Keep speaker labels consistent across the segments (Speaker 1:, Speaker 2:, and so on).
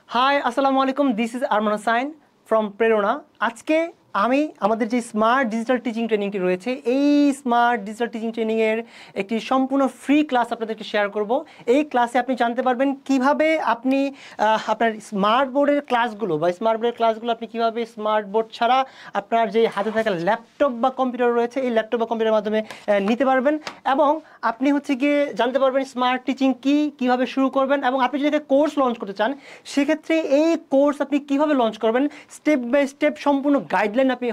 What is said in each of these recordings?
Speaker 1: High আসসালামু আলাইকুম, this is Arman Hossain from প্রেরণা। আজকে আমি আমাদের যে স্মার্ট ডিজিটাল টিচিং ট্রেনিংটি রয়েছে, এই স্মার্ট ডিজিটাল টিচিং ট্রেনিংয়ের একটি সম্পূর্ণ ফ্রি ক্লাস আপনাদেরকে শেয়ার করব। এই ক্লাসে আপনি জানতে পারবেন কিভাবে আপনি আপনার স্মার্ট বোর্ডের ক্লাসগুলো আপনি কীভাবে স্মার্ট বোর্ড ছাড়া আপনার যে হাতে থাকা ল্যাপটপ বা কম্পিউটার রয়েছে, এই ল্যাপটপ বা কম্পিউটারের মাধ্যমে নিতে পারবেন। এবং আপনি গিয়ে জানতে পারবেন স্মার্ট টিচিং কীভাবে শুরু করবেন। এবং আপনি যদি একটা কোর্স লঞ্চ করতে চান, সেক্ষেত্রে এই কোর্স আপনি কীভাবে লঞ্চ করবেন, স্টেপ বাই স্টেপ সম্পূর্ণ গাইডলাইন আপনি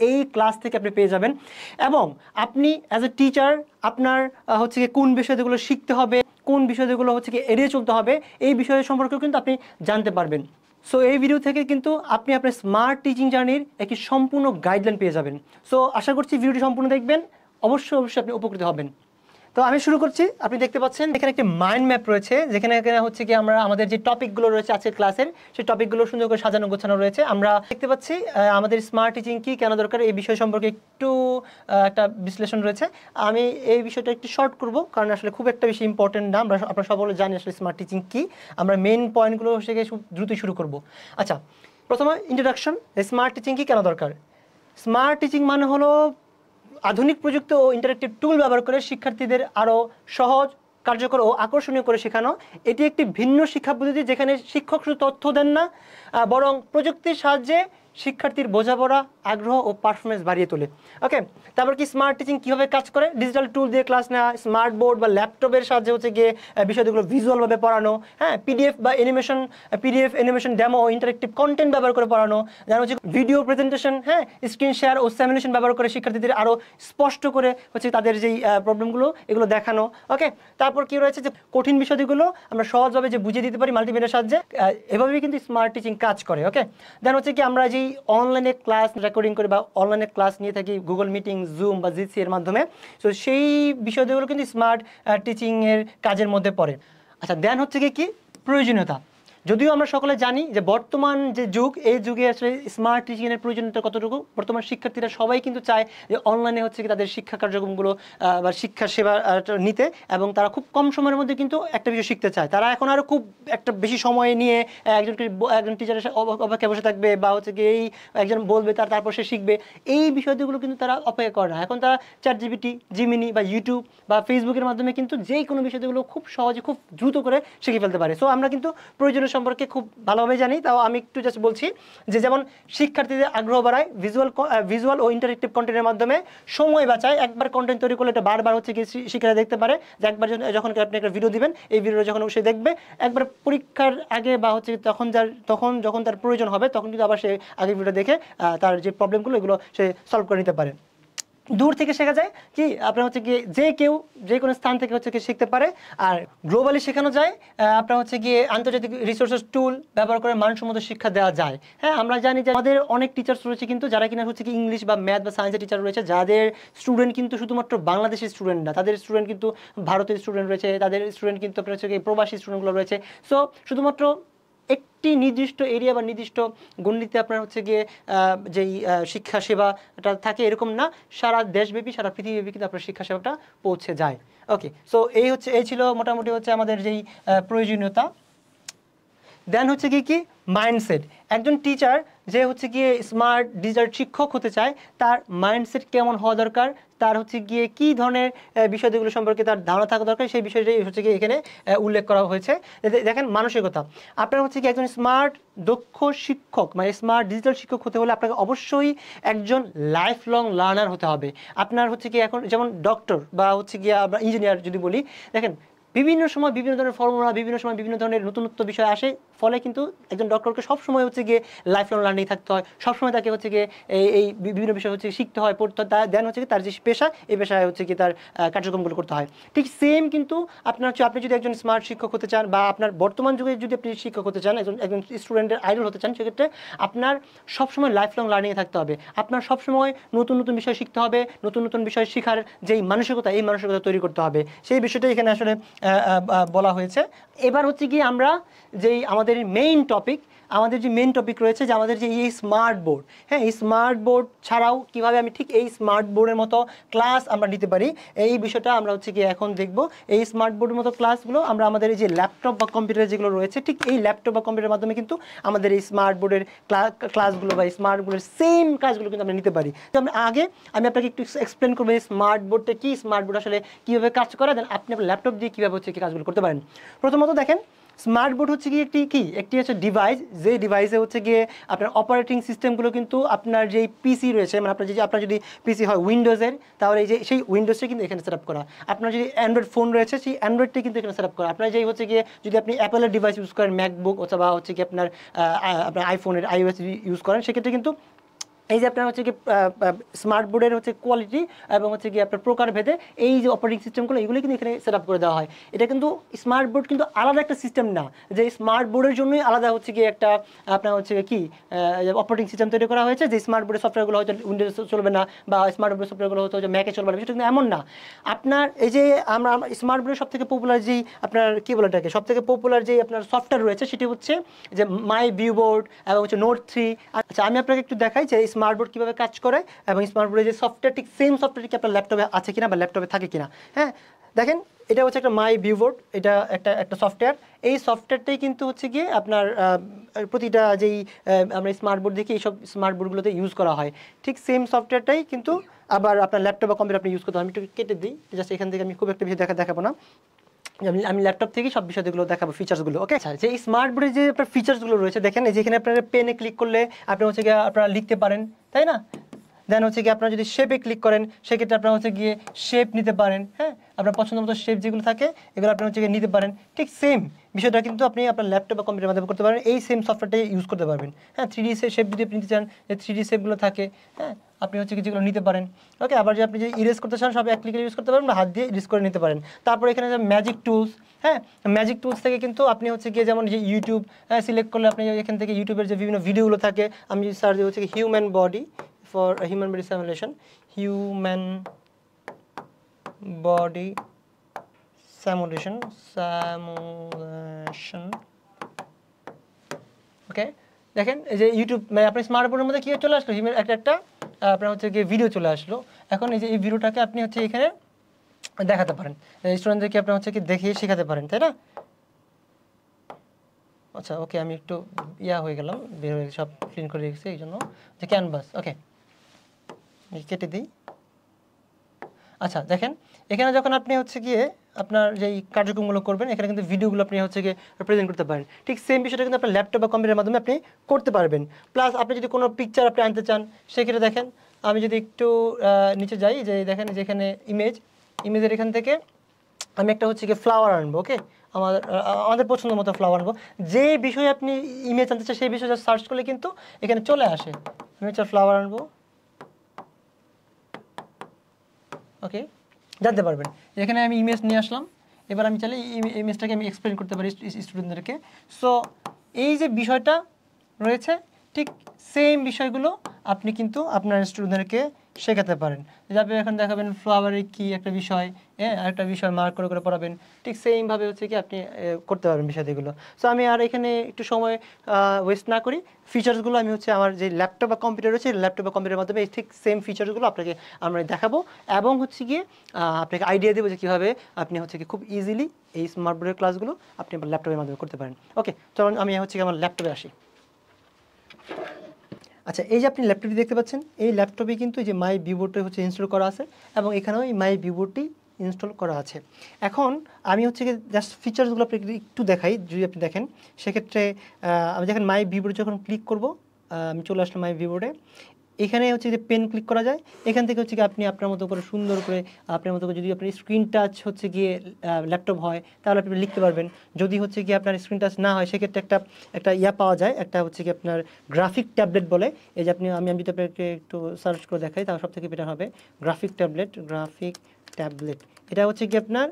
Speaker 1: এই ক্লাস থেকে আপনি পেয়ে যাবেন। এবং আপনি অ্যাজ এ টিচার আপনার কোন বিষয়গুলো শিখতে হবে, কোন বিষয়গুলো এড়িয়ে চলতে হবে, এই বিষয় সম্পর্কেও কিন্তু আপনি জানতে পারবেন। সো এই ভিডিও থেকে কিন্তু আপনি আপনার স্মার্ট টিচিং জার্নির একটি সম্পূর্ণ গাইডলাইন পেয়ে যাবেন। সো আশা করছি ভিডিওটি সম্পূর্ণ দেখবেন, অবশ্যই আপনি উপকৃত হবেন। তো আমি শুরু করছি। আপনি দেখতে পাচ্ছেন এখানে একটি মাইন্ড ম্যাপ রয়েছে, যেখানে আমরা আমাদের যে টপিকগুলো রয়েছে আজকের ক্লাসের, সেই টপিকগুলো সুন্দর করে সাজানো গোছানো রয়েছে। আমরা দেখতে পাচ্ছি আমাদের স্মার্ট টিচিং কি কেন দরকার, এই বিষয় সম্পর্কে একটু একটা বিশ্লেষণ রয়েছে। আমি এই বিষয়টা একটু শর্ট করব, কারণ আসলে খুব একটা বেশি ইম্পর্টেন্ট না। আপনারা সকলে জানি আসলে স্মার্ট টিচিং কি। আমরা মেইন পয়েন্টগুলো দ্রুতই শুরু করব। আচ্ছা, প্রথমে ইন্ট্রোডাকশন। স্মার্ট টিচিং কি কেন দরকার। স্মার্ট টিচিং মানে হলো আধুনিক প্রযুক্তি ও ইন্টারেক্টিভ টুল ব্যবহার করে শিক্ষার্থীদের আরও সহজ, কার্যকর ও আকর্ষণীয় করে শেখানো। এটি একটি ভিন্ন শিক্ষা পদ্ধতি, যেখানে শিক্ষক শুধু তথ্য দেন না, বরং প্রযুক্তির সাহায্যে শিক্ষার্থীর বোঝাপড়া, আগ্রহ ও পারফরমেন্স বাড়িয়ে তোলে। ওকে, তারপর কি স্মার্ট টিচিং কীভাবে কাজ করে। ডিজিটাল টুল দিয়ে ক্লাস নেওয়া, স্মার্ট বোর্ড বা ল্যাপটপের সাহায্যে গিয়ে বিষয়গুলো ভিজুয়ালভাবে পড়ানো, হ্যাঁ, পিডিএফ অ্যানিমেশন ডেমো ও ইন্টারেক্টিভ কন্টেন্ট ব্যবহার করে পড়ানো, যেন ভিডিও প্রেজেন্টেশন, হ্যাঁ, স্ক্রিন শেয়ার ও স্যামিনেশন ব্যবহার করে শিক্ষার্থীদের আরও স্পষ্ট করে তাদের যেই প্রবলেমগুলো এগুলো দেখানো। ওকে, তারপর কি রয়েছে যে কঠিন বিষয়গুলো আমরা সহজভাবে বুঝিয়ে দিতে পারি মাল্টিমিডিয়ার সাহায্যে। এভাবেই কিন্তু স্মার্ট টিচিং কাজ করে। ওকে, দেন কি আমরা যেই অনলাইনে ক্লাস রেকর্ডিং করি বা অনলাইনে ক্লাস নিয়ে থাকি গুগল মিটিং, জুম বা জিসি এর মাধ্যমে, তো সেই বিষয়গুলো কিন্তু স্মার্ট টিচিংয়ের কাজের মধ্যে পড়ে। আচ্ছা, দেন কি প্রয়োজনীয়তা। যদিও আমরা সকলে জানি যে বর্তমান যে যুগ, এই যুগে আসলে স্মার্ট টিচিংয়ের প্রয়োজনীয়তা কতটুকু। বর্তমান শিক্ষার্থীরা সবাই কিন্তু চায় যে অনলাইনে তাদের শিক্ষা কার্যক্রমগুলো বা শিক্ষা সেবা নিতে, এবং তারা খুব কম সময়ের মধ্যে কিন্তু একটা বিষয় শিখতে চায়। তারা এখন আরও খুব একটা বেশি সময় নিয়ে একজন টিচারের অপেক্ষায় বসে থাকবে, বা এই একজন বলবে তারপর সে শিখবে, এই বিষয়গুলো কিন্তু তারা অপেক্ষা করে না। এখন তারা চ্যাটজিপিটি, জিমিনি বা ইউটিউব বা ফেসবুকের মাধ্যমে কিন্তু যে কোনো বিষয়গুলো খুব সহজে, খুব দ্রুত করে শিখে ফেলতে পারে। সো আমরা কিন্তু প্রয়োজনীয় সম্পর্কে খুব ভালোভাবে জানি। তাও আমি একটু জাস্ট বলছি যে যেমন শিক্ষার্থীদের আগ্রহ বাড়ায় ভিজুয়াল ও ইন্টারেক্টিভ কন্টেন্টের মাধ্যমে, সময় বাঁচায়। একবার কন্টেন্ট তৈরি করলে এটা বারবার শিক্ষার্থীরা দেখতে পারে। যে একবার যখন আপনি একটা ভিডিও দিবেন, এই ভিডিওটা যখন সে দেখবে, একবার পরীক্ষার আগে বা তখন যখন তার প্রয়োজন হবে, তখন কিন্তু আবার সে আগের ভিডিও দেখে তার যে প্রবলেমগুলো এগুলো সে সলভ করে নিতে পারে। দূর থেকে শেখা যায় কি আপনার যে কোনো স্থান থেকে শিখতে পারে। আর গ্লোবালি শেখানো যায়। আপনার আন্তর্জাতিক রিসোর্সেস টুল ব্যবহার করে মানসম্মত শিক্ষা দেওয়া যায়। হ্যাঁ, আমরা জানি যে আমাদের অনেক টিচার্স রয়েছে কিন্তু যারা কিনা ইংলিশ বা ম্যাথ বা সায়েন্সের টিচার রয়েছে, যাদের স্টুডেন্ট কিন্তু শুধুমাত্র বাংলাদেশের স্টুডেন্ট না, তাদের স্টুডেন্ট কিন্তু ভারতের স্টুডেন্ট রয়েছে, তাদের স্টুডেন্ট কিন্তু আপনার প্রবাসী স্টুডেন্টগুলো রয়েছে। সো শুধুমাত্র একটি নির্দিষ্ট এরিয়া বা নির্দিষ্ট গণ্ডিতে আপনার যেই শিক্ষা সেবাটা থাকে এরকম না, সারা দেশব্যাপী, সারা পৃথিবীব্যাপী কিন্তু আপনার শিক্ষা সেবাটা পৌঁছে যায়। ওকে, সো এই ছিল মোটামুটি আমাদের যেই প্রয়োজনীয়তা। দেন কি মাইন্ডসেট। একজন টিচার যে স্মার্ট ডিজিটাল শিক্ষক হতে চায়, তার মাইন্ডসেট কেমন হওয়া দরকার, তার কী ধরনের বিষয়গুলো সম্পর্কে তার ধারণা থাকা দরকার, সেই বিষয়টাই এখানে উল্লেখ করা হয়েছে। দেখেন, মানসিকতা। আপনার একজন স্মার্ট দক্ষ শিক্ষক মানে স্মার্ট ডিজিটাল শিক্ষক হতে হলে আপনাকে অবশ্যই একজন লাইফ লং লার্নার হতে হবে। আপনার এখন যেমন ডক্টর বা আমরা ইঞ্জিনিয়ার যদি বলি, দেখেন বিভিন্ন সময় বিভিন্ন ধরনের ফর্মুলা, বিভিন্ন সময় বিভিন্ন ধরনের নতুনত্ব বিষয় আসে, ফলে কিন্তু একজন ডক্টরকে সবসময় লাইফ লং লার্নিং থাকতে হয়। সবসময় তাকে এই বিভিন্ন বিষয় শিখতে হয়, পড়তে হয়। দেন তার যে পেশা, এই পেশায় তার কার্যক্রমগুলো করতে হয়। ঠিক সেম কিন্তু আপনি যদি একজন স্মার্ট শিক্ষক হতে চান, বা আপনার বর্তমান যুগে যদি আপনি শিক্ষক হতে চান, একজন স্টুডেন্টের আইডল হতে চান, সেক্ষেত্রে আপনার সবসময় লাইফ লং লার্নিংয়ে থাকতে হবে। আপনার সবসময় নতুন নতুন বিষয় শিখতে হবে, নতুন নতুন বিষয় শেখার যেই মানসিকতা, এই মানসিকতা তৈরি করতে হবে। সেই বিষয়টা এখানে আসলে বলা হয়েছে। এবার হচ্ছে কি আমরা যেই আমাদের মেইন টপিক, আমাদের যে মেন টপিক রয়েছে যে আমাদের যে এই স্মার্ট বোর্ড, হ্যাঁ এই স্মার্ট বোর্ড ছাড়াও কিভাবে আমি ঠিক এই স্মার্ট বোর্ডের মতো ক্লাস আমরা নিতে পারি, এই বিষয়টা আমরা হচ্ছে কি এখন দেখব। এই স্মার্ট বোর্ডের মতো ক্লাসগুলো আমরা আমাদের এই যে ল্যাপটপ বা কম্পিউটার যেগুলো রয়েছে, ঠিক এই ল্যাপটপ বা কম্পিউটারের মাধ্যমে কিন্তু আমাদের এই স্মার্ট বোর্ডের ক্লাসগুলো বা স্মার্ট বোর্ডের সেম কাজগুলো কিন্তু আমরা নিতে পারি। তো আমি আপনাকে একটু এক্সপ্লেন করবো এই স্মার্ট বোর্ডটা কি, স্মার্ট বোর্ড আসলে কীভাবে কাজ করে, দেন আপনি আপনার ল্যাপটপ দিয়ে কীভাবে হচ্ছে কি কাজগুলো করতে পারেন। প্রথমত দেখেন, স্মার্ট বোর্ড হচ্ছে গিয়ে একটি হচ্ছে ডিভাইস, যে ডিভাইসে হচ্ছে গিয়ে আপনার অপারেটিং সিস্টেমগুলো কিন্তু আপনার যেই পিসি রয়েছে, মানে আপনার যদি পিসি হয় উইন্ডোজের, তাহলে এই যে সেই উইন্ডোজটা কিন্তু এখানে সেট আপ করা। আপনার যদি অ্যান্ড্রয়েড ফোন রয়েছে, সেই অ্যান্ড্রয়েডটা কিন্তু এখানে সেট আপ করা। আপনার যেই হচ্ছে গিয়ে যদি আপনি অ্যাপেলের ডিভাইস ইউজ করেন, ম্যাকবুক অথবা হচ্ছে কি আপনার আইফোনের iOS ইউজ করেন, সেক্ষেত্রে কিন্তু এই যে আপনার হচ্ছে কি স্মার্ট বোর্ডের হচ্ছে কোয়ালিটি এবং হচ্ছে কি আপনার প্রকারভেদে এই যে অপারেটিং সিস্টেমগুলো এগুলো কিন্তু এখানে সেট আপ করে দেওয়া হয়। এটা কিন্তু স্মার্ট বোর্ড কিন্তু আলাদা একটা সিস্টেম না, যে স্মার্ট বোর্ডের জন্যই আলাদা হচ্ছে কি একটা আপনার হচ্ছে কি অপারেটিং সিস্টেম তৈরি করা হয়েছে, যে স্মার্ট বোর্ডের সফটওয়্যারগুলো হয়তো উইন্ডোজে চলবে না বা স্মার্ট বোর্ডের সফটওয়্যারগুলো হয়তো ম্যাকে চলবে না, সেটা কিন্তু এমন না। আপনার এই যে আমরা স্মার্ট বোর্ডের সবথেকে পপুলার যেই আপনার কী বলে এটাকে, সবথেকে পপুলার যেই আপনার সফটওয়্যার রয়েছে সেটি হচ্ছে যে মাই ভিউ বোর্ড এবং হচ্ছে নোট 3। আচ্ছা, আমি আপনাকে একটু দেখাই যে স্মার্ট বোর্ড কীভাবে কাজ করে এবং স্মার্ট বোর্ডের যে সফটওয়্যার, ঠিক সেম সফটওয়্যার কি আপনার ল্যাপটপে আছে কিনা বা ল্যাপটপে থাকে কিনা। হ্যাঁ দেখেন, এটা হচ্ছে একটা মাই ভিউ বোর্ড, এটা একটা সফটওয়্যার। এই সফটওয়্যারটাই কিন্তু হচ্ছে গিয়ে আপনার প্রতিটা যেই আমরা স্মার্ট বোর্ড দেখি এইসব স্মার্ট বোর্ডগুলোতে ইউজ করা হয়, ঠিক সেম সফটওয়্যারটাই কিন্তু আবার আপনার ল্যাপটপ বা কম্পিউটার আপনি ইউজ করতে হয়। আমি একটু কেটে দিই, জাস্ট এখান থেকে আমি খুব একটা বেশি দেখাবো না, আমি ল্যাপটপ থেকে সব বিষয়গুলো দেখাবো, ফিচার্সগুলো। ওকে, আচ্ছা, যে এই স্মার্ট বোর্ডের যে আপনার ফিচার্সগুলো রয়েছে, দেখেন এই যেখানে আপনার পেনে ক্লিক করলে আপনি হচ্ছে গিয়ে আপনারা লিখতে পারেন, তাই না? দেন হচ্ছে গিয়ে আপনারা যদি শেপে ক্লিক করেন, সেক্ষেত্রে আপনারা হচ্ছে গিয়ে শেপ নিতে পারেন। হ্যাঁ, আপনার পছন্দ মতো শেপ যেগুলো থাকে এগুলো আপনারা হচ্ছে গিয়ে নিতে পারেন। ঠিক সেম বিষয়টা কিন্তু আপনি আপনার ল্যাপটপ বা কম্পিউটারের মাধ্যমে করতে পারেন, এই সেম সফটওয়্যারটা ইউজ করতে পারবেন। হ্যাঁ, 3D শেপ যদি আপনি নিতে চান, যে 3D শেপগুলো থাকে, হ্যাঁ আপনি হচ্ছে কি যেগুলো নিতে পারেন। ওকে, আবার যে আপনি যে ইরেজ করতে চান সব এক ক্লিকে ইউজ করতে পারেন বা হাত দিয়ে ইরেজ করে নিতে পারেন। তারপর এখানে যে ম্যাজিক টুলস, হ্যাঁ ম্যাজিক টুলস থেকে কিন্তু আপনি হচ্ছে গিয়ে যেমন যে ইউটিউব সিলেক্ট করলে আপনি এখান থেকে ইউটিউবের যে বিভিন্ন ভিডিওগুলো থাকে, আমি সার্চ দিয়ে হচ্ছে কি human body for a human body simulation, human body simulation, ওকে দেখেন এই যে ইউটিউব, মানে আপনার স্মার্টফোনের মধ্যে কি চলে আসলো, একটা আপনার হচ্ছে গিয়ে ভিডিও চলে আসলো। এখন এই যে এই ভিডিওটাকে আপনি হচ্ছে এখানে দেখাতে পারেন, স্টুডেন্টদেরকে আপনি হচ্ছে কি দেখিয়ে শেখাতে পারেন, তাই না? আচ্ছা ওকে, আমি একটু হয়ে গেলাম, বের হয়ে সব ক্লিন করে রেখেছি এই জন্য, যে ক্যানভাস। ওকে, কেটে দিই। আচ্ছা দেখেন, এখানে যখন আপনি হচ্ছে গিয়ে আপনার যেই কার্যক্রমগুলো করবেন, এখানে কিন্তু ভিডিওগুলো আপনি হচ্ছে গিয়ে প্রেজেন্ট করতে পারেন। ঠিক সেম বিষয়টা কিন্তু আপনার ল্যাপটপ বা কম্পিউটারের মাধ্যমে আপনি করতে পারবেন। প্লাস আপনি যদি কোনো পিকচার আপনি আনতে চান, সেক্ষেত্রে দেখেন আমি যদি একটু নিচে যাই, যে দেখেন যেখানে ইমেজের এখান থেকে আমি একটা হচ্ছে গিয়ে ফ্লাওয়ার আনবো। ওকে, আমাদের পছন্দ মতো ফ্লাওয়ার আনবো। যে বিষয়ে আপনি ইমেজ আনতে চান সেই বিষয়ে সার্চ করলে কিন্তু এখানে চলে আসে। আমি হচ্ছে ফ্লাওয়ার আনবো, ওকে জানতে পারবেন। এখানে আমি ইমেজ নিয়ে আসলাম, এবার আমি চাইলে ইমেজটাকে আমি এক্সপ্লেন করতে পারি স্টুডেন্টদেরকে। সো এই যে বিষয়টা রয়েছে, ঠিক সেম বিষয়গুলো আপনি কিন্তু আপনার স্টুডেন্টদেরকে শেখাতে পারেন। যে আপনি এখন দেখাবেন ফ্লাওয়ারের কি একটা বিষয়, হ্যাঁ আরেকটা বিষয় মার্ক করে করে পড়াবেন, ঠিক সেমভাবে হচ্ছে কি আপনি করতে পারবেন বিষয়গুলো। সো আমি আর এখানে একটু সময় ওয়েস্ট না করি, ফিচার্সগুলো আমি হচ্ছে আমার যে ল্যাপটপ বা কম্পিউটার রয়েছে, ল্যাপটপ বা কম্পিউটারের মাধ্যমে ঠিক সেম ফিচার্সগুলো আপনাকে আমরা দেখাবো এবং হচ্ছে গিয়ে আপনাকে আইডিয়া দেবো যে কীভাবে আপনি হচ্ছে কি খুব ইজিলি এই স্মার্ট বোর্ডের ক্লাসগুলো আপনি আপনার ল্যাপটপের মাধ্যমে করতে পারেন। ওকে, চলুন আমি হচ্ছে কি আমার ল্যাপটপে আসি। আচ্ছা, এই যে আপনি ল্যাপটপটি দেখতে পাচ্ছেন, এই ল্যাপটপে কিন্তু এই যে মাই ভিউবোর্ডটা হচ্ছে ইনস্টল করা আছে এবং এখানেও এই মাই ভিউবোর্ডটি ইনস্টল করা আছে। এখন আমি হচ্ছে কি জাস্ট ফিচার্সগুলো আপনাকে একটু দেখাই, যদি আপনি দেখেন সেক্ষেত্রে আমি যখন মাই ভিউবোর্ডে যখন ক্লিক করব, আমি চলে আসলাম মাই ভিউবোর্ডে। এখানে হচ্ছে যে পেন ক্লিক করা যায়, এখান থেকে হচ্ছে কি আপনি আপনার মতো করে সুন্দর করে আপনার মতো করে, যদি আপনার স্ক্রিন টাচ হচ্ছে গিয়ে ল্যাপটপ হয় তাহলে আপনি লিখতে পারবেন। যদি হচ্ছে গিয়ে আপনার স্ক্রিন টাচ না হয় সেক্ষেত্রে একটা পাওয়া যায়, একটা হচ্ছে কি আপনার গ্রাফিক ট্যাবলেট বলে। এই যে আমি যদি আপনাকে একটু সার্চ করে দেখাই তাহলে সব থেকে বেটার হবে গ্রাফিক ট্যাবলেট। এটা হচ্ছে কি আপনার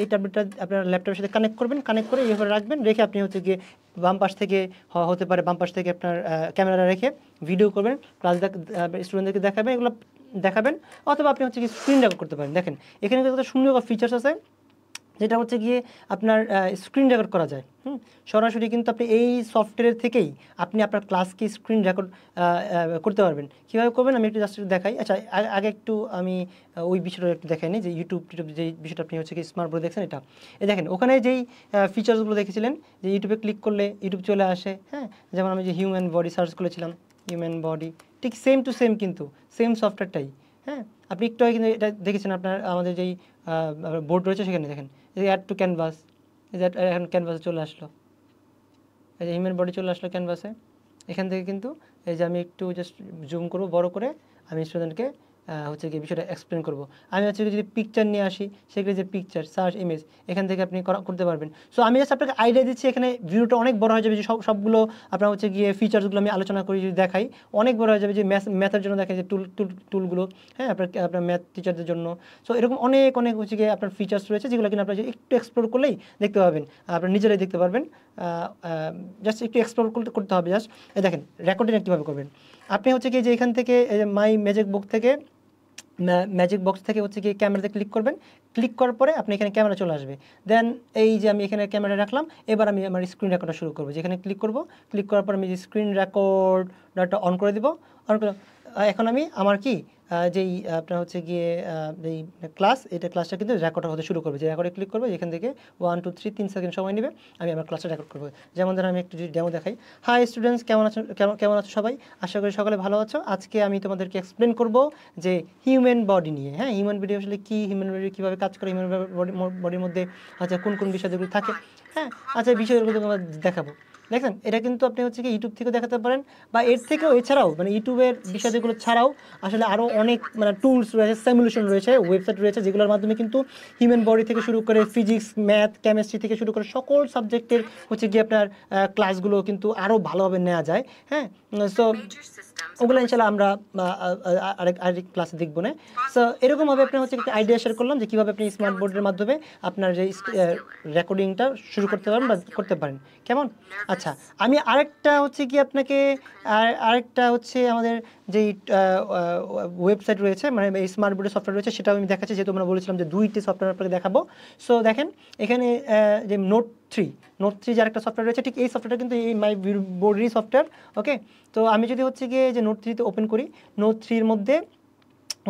Speaker 1: এই ট্যাবলেটটা আপনার ল্যাপটপের সাথে কানেক্ট করবেন, কানেক্ট করে এইভাবে রাখবেন, রেখে আপনি হচ্ছে গিয়ে বাম পাশ থেকে হতে পারে বাম পাশ থেকে আপনার ক্যামেরা রেখে ভিডিও করবেন, ক্লাস স্টুডেন্টদেরকে দেখাবেন, অথবা আপনি হচ্ছে কি স্ক্রিন রেকর্ড করতে পারেন। দেখেন এখানে কত সুন্দর ফিচার্স আছে, যেটা হচ্ছে গিয়ে আপনার স্ক্রিন রেকর্ড করা যায়। সরাসরি কিন্তু আপনি এই সফটওয়্যার থেকেই আপনি আপনার ক্লাসকে স্ক্রিন রেকর্ড করতে পারবেন। কীভাবে করবেন আমি একটু জাস্ট দেখাই। আচ্ছা, আগে একটু আমি ওই বিষয়টা একটু দেখাই নি, যে ইউটিউব যেই বিষয়টা আপনি হচ্ছে কি স্মার্ট বোর্ড দেখছেন এটা, দেখেন ওখানে যেই ফিচার্সগুলো দেখেছিলেন যে ইউটিউবে ক্লিক করলে ইউটিউব চলে আসে, হ্যাঁ, যেমন আমি যে হিউম্যান বডি সার্চ করেছিলাম, হিউম্যান বডি ঠিক সেম টু সেম, কিন্তু সেম সফটওয়্যারটাই। হ্যাঁ, আপনি একটু আগে কিন্তু এটা দেখেছেন আপনার আমাদের যেই বোর্ড রয়েছে সেখানে দেখেন এই যে অ্যাড টু ক্যানভাস, এই যে এখন ক্যানভাসে চলে আসলো, এই যে হিউম্যান বডি চলে আসলো ক্যানভাসে। এখান থেকে কিন্তু এই যে আমি একটু জাস্ট জুম করবো বড় করে, আমি স্টুডেন্টকে হচ্ছে কি বিষয়টা এক্সপ্লেন করবো। আমি হচ্ছে যদি পিকচার নিয়ে আসি, সেগুলো যে পিকচার সার্চ ইমেজ এখান থেকে আপনি করতে পারবেন। সো আমি জাস্ট আপনাকে আইডিয়া দিচ্ছি, এখানে ভিডিওটা অনেক বড় হয়ে যাবে, যে সবগুলো আপনার হচ্ছে গিয়ে ফিচার্সগুলো আমি আলোচনা করি যদি দেখাই অনেক বড় হয়ে যাবে, যে ম্যাথের জন্য দেখেন যে টুলগুলো, হ্যাঁ, আপনার ম্যাথ টিচারদের জন্য। সো এরকম অনেক হচ্ছে গিয়ে আপনার ফিচার্স রয়েছে, যেগুলো কিন্তু আপনার একটু এক্সপ্লোর করলেই দেখতে পাবেন, আপনার নিজেরাই দেখতে পারবেন। জাস্ট একটু এক্সপ্লোর করতে হবে। জাস্ট দেখেন রেকর্ডিং কীভাবে করবেন। আপনি হচ্ছে কি যে এখান থেকে মাই ম্যাজিক বক্স থেকে হচ্ছে কি ক্যামেরাতে ক্লিক করবেন। ক্লিক করার পরে আপনি এখানে ক্যামেরা চলে আসবে। দেন এই যে আমি এখানে ক্যামেরা রাখলাম, এবার আমি আমার স্ক্রিন রেকর্ডটা শুরু করবো। যেখানে ক্লিক করব, ক্লিক করার পর আমি যে স্ক্রিন রেকর্ডটা অন করে দিব। অন করে এখন আমি আমার কি যেই আপনার হচ্ছে গিয়ে যেই ক্লাস, এটা ক্লাসটা কিন্তু রেকর্ড হতে শুরু করবে। যে রেকর্ডে ক্লিক করবো, এখান থেকে 1 2 3 3 সেকেন্ড সময় নেবে, আমি আমার ক্লাসটা রেকর্ড করবো। যেমন ধরেন আমি একটু যদি ডেমো দেখাই। হাই স্টুডেন্টস, কেমন আছো সবাই? আশা করি সকলে ভালো আছো। আজকে আমি তোমাদেরকে এক্সপ্লেন করব যে হিউম্যান বডি নিয়ে। হ্যাঁ, হিউম্যান বডি আসলে কি, হিউম্যান বডি কীভাবে কাজ করে, হিউম্যান বডির মধ্যে আচ্ছা কোন বিষয়গুলো থাকে, হ্যাঁ, আচ্ছা বিষয়গুলো আমরা দেখাবো। দেখেন এটা কিন্তু আপনি হচ্ছে কি ইউটিউব থেকেও দেখাতে পারেন, বা এর থেকেও এছাড়াও মানে ইউটিউবের বিষয়গুলো ছাড়াও আসলে আরও অনেক টুলস রয়েছে, সিমুলেশন রয়েছে, ওয়েবসাইট রয়েছে, যেগুলোর মাধ্যমে কিন্তু হিউম্যান বডি থেকে শুরু করে ফিজিক্স, ম্যাথ, কেমিস্ট্রি থেকে শুরু করে সকল সাবজেক্টের হচ্ছে গিয়ে আপনার ক্লাসগুলো কিন্তু আরও ভালোভাবে নেওয়া যায়। হ্যাঁ, সো ওগুলো ইনশাল্লাহ আমরা আরেক ক্লাসে দেখবো না। সো এরকমভাবে আপনি হচ্ছে একটা আইডিয়া শেয়ার করলাম যে কীভাবে আপনি স্মার্ট বোর্ডের মাধ্যমে আপনার যে রেকর্ডিংটা শুরু করতে পারেন বা করতে পারেন। কেমন? আচ্ছা, আমি আরেকটা হচ্ছে কি আপনাকে আরেকটা হচ্ছে আমাদের যেই ওয়েবসাইট রয়েছে, মানে এই স্মার্ট বোর্ডের সফটওয়্যার রয়েছে, সেটাও আমি দেখাচ্ছি, যেহেতু আমরা বলেছিলাম যে 2টি সফটওয়্যার আপনাকে দেখাবো। সো দেখেন এখানে যে নোট থ্রি যে আরেকটা সফটওয়্যার রয়েছে, ঠিক এই সফটওয়্যারটা কিন্তু এই মাই বোর্ডেরই সফটওয়্যার। ওকে, তো আমি যদি হচ্ছে গিয়ে যে নোট 3তে ওপেন করি, নোট 3-র মধ্যে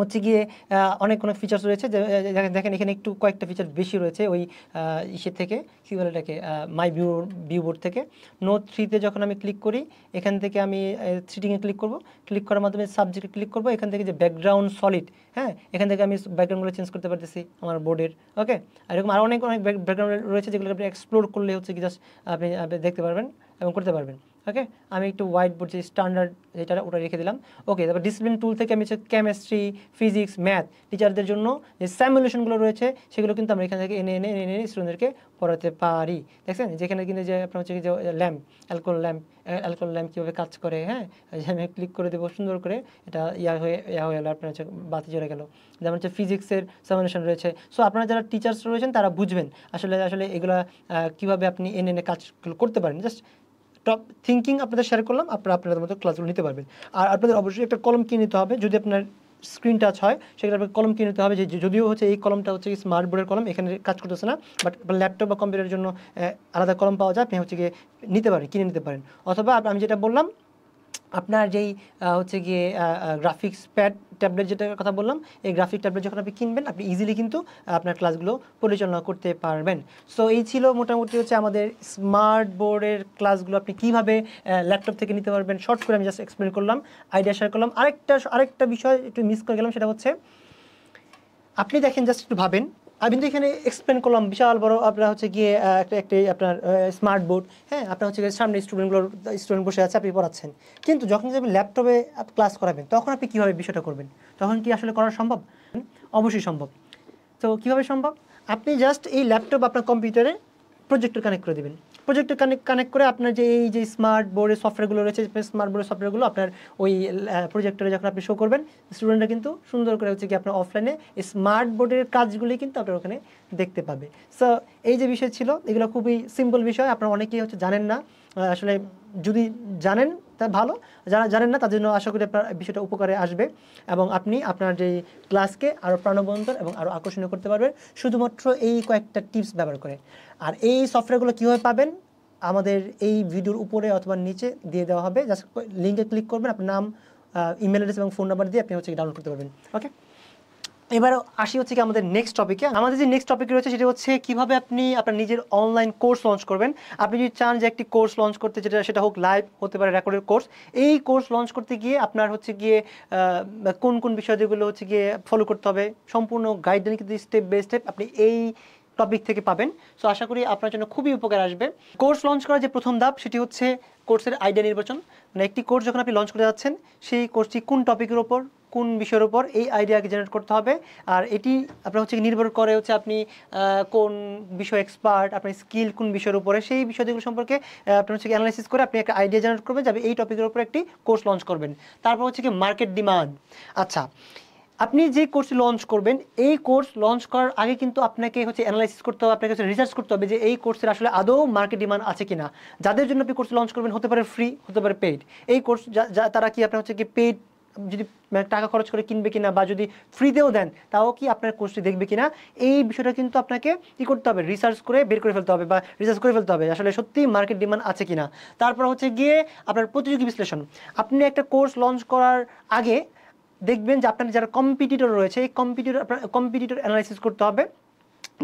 Speaker 1: হচ্ছে গিয়ে অনেক ফিচার্স রয়েছে। দেখেন এখানে একটু কয়েকটা ফিচার বেশি রয়েছে ওই ইসের থেকে, কী বলে এটাকে, মাই ভিউবোর্ড থেকে। নোট 3-তে যখন আমি ক্লিক করি, এখান থেকে আমি সিটিংয়ে ক্লিক করব। ক্লিক করার মাধ্যমে সাবজেক্টে ক্লিক করব। এখান থেকে যে ব্যাকগ্রাউন্ড সলিড, হ্যাঁ, এখান থেকে আমি ব্যাকগ্রাউন্ডগুলো চেঞ্জ করতে পারতেছি আমার বোর্ডের। ওকে, আর এরকম আরও অনেক ব্যাকগ্রাউন্ড রয়েছে, যেগুলো আপনি এক্সপ্লোর করলে হচ্ছে কি জাস্ট আপনি দেখতে পারবেন এবং করতে পারবেন। ওকে, আমি একটু হোয়াইট বোর্ড যে স্ট্যান্ডার্ড যেটা ওটা রেখে দিলাম। ওকে, তারপর ডিসিপ্লিন টুল থেকে আমি হচ্ছে কেমিস্ট্রি, ফিজিক্স, ম্যাথ টিচারদের জন্য যে সিমুলেশনগুলো রয়েছে, সেগুলো কিন্তু আমরা এখান থেকে এনে স্টুডেন্টদেরকে পড়াতে পারি। দেখছেন যেখানে কিন্তু যে আপনার হচ্ছে যে ল্যাম্প, অ্যালকোহল ল্যাম্প কীভাবে কাজ করে। হ্যাঁ, আমি ক্লিক করে দেবো, সুন্দর করে এটা হয়ে গেলো, আপনার হচ্ছে বাতি জ্বলে গেলো। যেমন হচ্ছে ফিজিক্সের সিমুলেশন রয়েছে। সো আপনারা যারা টিচার্স রয়েছেন তারা বুঝবেন আসলে এগুলা কীভাবে আপনি এনে কাজগুলো করতে পারেন। জাস্ট টপ থিঙ্কিং আপনাদের শেয়ার করলাম, আপনাদের মতো ক্লাসগুলো নিতে পারবেন। আর আপনাদের অবশ্যই একটা কলম কিনে নিতে হবে, যদি আপনার স্ক্রিন টাচ হয় সেক্ষেত্রে আপনাকে কলম কিনে নিতে হবে। যে যদিও হচ্ছে এই কলমটা হচ্ছে স্মার্ট বোর্ডের কলম, এখানে কাজ করতেছে না, বাট ল্যাপটপ বা কম্পিউটারের জন্য আলাদা কলম পাওয়া যায়, আপনি হচ্ছে গিয়ে কিনে নিতে পারেন। অথবা আমি যেটা বললাম, আপনার যেই হচ্ছে গিয়ে গ্রাফিক্স ট্যাবলেট যেটার কথা বললাম, এই গ্রাফিক ট্যাবলেট যখন আপনি কিনবেন, আপনি ইজিলি কিন্তু আপনার ক্লাসগুলো পরিচালনা করতে পারবেন। সো এই ছিল মোটামুটি হচ্ছে আমাদের স্মার্ট বোর্ডের ক্লাসগুলো আপনি কীভাবে ল্যাপটপ থেকে নিতে পারবেন। শর্ট করে আমি জাস্ট এক্সপ্লেন করলাম, আইডিয়া শেয়ার করলাম। আরেকটা বিষয় একটু মিস করে গেলাম, সেটা হচ্ছে আপনি দেখেন, জাস্ট একটু ভাবেন, আমি কিন্তু এখানে এক্সপ্লেন করলাম বিশাল বড় আপনার হচ্ছে গিয়ে একটা আপনার স্মার্ট বোর্ড। হ্যাঁ, আপনার হচ্ছে গিয়ে সামনে স্টুডেন্ট বসে আছে, আপনি পড়াচ্ছেন। কিন্তু যখন আপনি ল্যাপটপে ক্লাস করাবেন, তখন আপনি কীভাবে বিষয়টা করবেন? তখন কি আসলে করা সম্ভব? অবশ্যই সম্ভব। তো কীভাবে সম্ভব? আপনি জাস্ট এই ল্যাপটপ আপনার কম্পিউটারে প্রজেক্টর কানেক্ট করে দেবেন। প্রজেক্টর কানেক্ট করে আপনার যে স্মার্ট বোর্ডের সফটওয়্যারগুলো রয়েছে, স্মার্ট বোর্ডের সফটওয়্যারগুলো আপনার ওই প্রজেক্টরে যখন আপনি শো করবেন, স্টুডেন্টরা কিন্তু সুন্দর করে হচ্ছে কি আপনার অফলাইনে স্মার্ট বোর্ডের কাজগুলি কিন্তু আপনার ওখানে দেখতে পাবে। সো এই যে বিষয় ছিল, এগুলো খুবই সিম্পল বিষয়, আপনারা অনেকেই হচ্ছে জানেন না। আসলে যদি জানেন তা ভালো, যারা জানেন না তাদের জন্য আশা করি আপনার বিষয়টা উপকারে আসবে এবং আপনি আপনার যে ক্লাসকে আরও প্রাণবন্তর এবং আরও আকর্ষণীয় করতে পারবেন শুধুমাত্র এই কয়েকটা টিপস ব্যবহার করে। আর এই সফটওয়্যারগুলো কীভাবে পাবেন আমাদের এই ভিডিওর উপরে অথবা নিচে দিয়ে দেওয়া হবে, জাস্ট লিঙ্কে ক্লিক করবেন, আপনার নাম, ইমেল অ্যাড্রেস এবং ফোন নাম্বার দিয়ে আপনি হচ্ছে ডাউনলোড করতে পারবেন। ওকে, এবার আসি হচ্ছে কি আমাদের নেক্সট টপিকে। আমাদের যে নেক্সট টপিক রয়েছে সেটা হচ্ছে কীভাবে আপনি আপনার নিজের অনলাইন কোর্স লঞ্চ করবেন। আপনি যদি চান যে একটি কোর্স লঞ্চ করতে, সেটা হোক লাইভ, হতে পারে রেকর্ডের কোর্স, এই কোর্স লঞ্চ করতে গিয়ে আপনার হচ্ছে গিয়ে কোন কোন বিষয়গুলো হচ্ছে গিয়ে ফলো করতে হবে, সম্পূর্ণ গাইডলাইন কিন্তু স্টেপ বাই স্টেপ আপনি এই টপিক থেকে পাবেন। সো আশা করি আপনার জন্য খুবই উপকার আসবে। কোর্স লঞ্চ করার যে প্রথম ধাপ সেটি হচ্ছে কোর্সের আইডিয়া নির্বাচন। মানে একটি কোর্স যখন আপনি লঞ্চ করে যাচ্ছেন, সেই কোর্সটি কোন টপিকের ওপর, কোন বিষয়ের উপর, এই আইডিয়াকে জেনারেট করতে হবে। আর এটি আপনার হচ্ছে নির্ভর করে হচ্ছে আপনি কোন বিষয় এক্সপার্ট, আপনার স্কিল কোন বিষয়ের উপরে, সেই বিষয়গুলো সম্পর্কে আপনার হচ্ছে অ্যানালাইসিস করে আপনি একটা আইডিয়া জেনারেট করবেন যে এই টপিকের উপর একটি কোর্স লঞ্চ করবেন। তারপর হচ্ছে কি মার্কেট ডিমান্ড। আচ্ছা, আপনি যে কোর্স লঞ্চ করবেন, এই কোর্স লঞ্চ করার আগে কিন্তু আপনাকে হচ্ছে অ্যানালাইসিস করতে হবে, আপনাকে হচ্ছে রিসার্চ করতে হবে যে এই কোর্সের আসলে আদৌ মার্কেট ডিমান্ড আছে কিনা। যাদের জন্য আপনি কোর্স লঞ্চ করবেন, হতে পারে ফ্রি, হতে পারে পেইড। এই কোর্স তারা কি আপনার হচ্ছে কি পেইড যদি টাকা খরচ করে কিনবে কিনা, বা যদি ফ্রিতেও দেন তাও কি আপনার কোর্সটি দেখবে কিনা, এই বিষয়টা কিন্তু আপনাকে কী করতে হবে, রিসার্চ করে বের করে ফেলতে হবে, বা রিসার্চ করে ফেলতে হবে আসলে সত্যি মার্কেট ডিমান্ড আছে কিনা। তারপর হচ্ছে গিয়ে আপনার প্রতিযোগী বিশ্লেষণ। আপনি একটা কোর্স লঞ্চ করার আগে দেখবেন যে আপনার যারা কম্পিটিটর রয়েছে, এই কম্পিটিটর অ্যানালাইসিস করতে হবে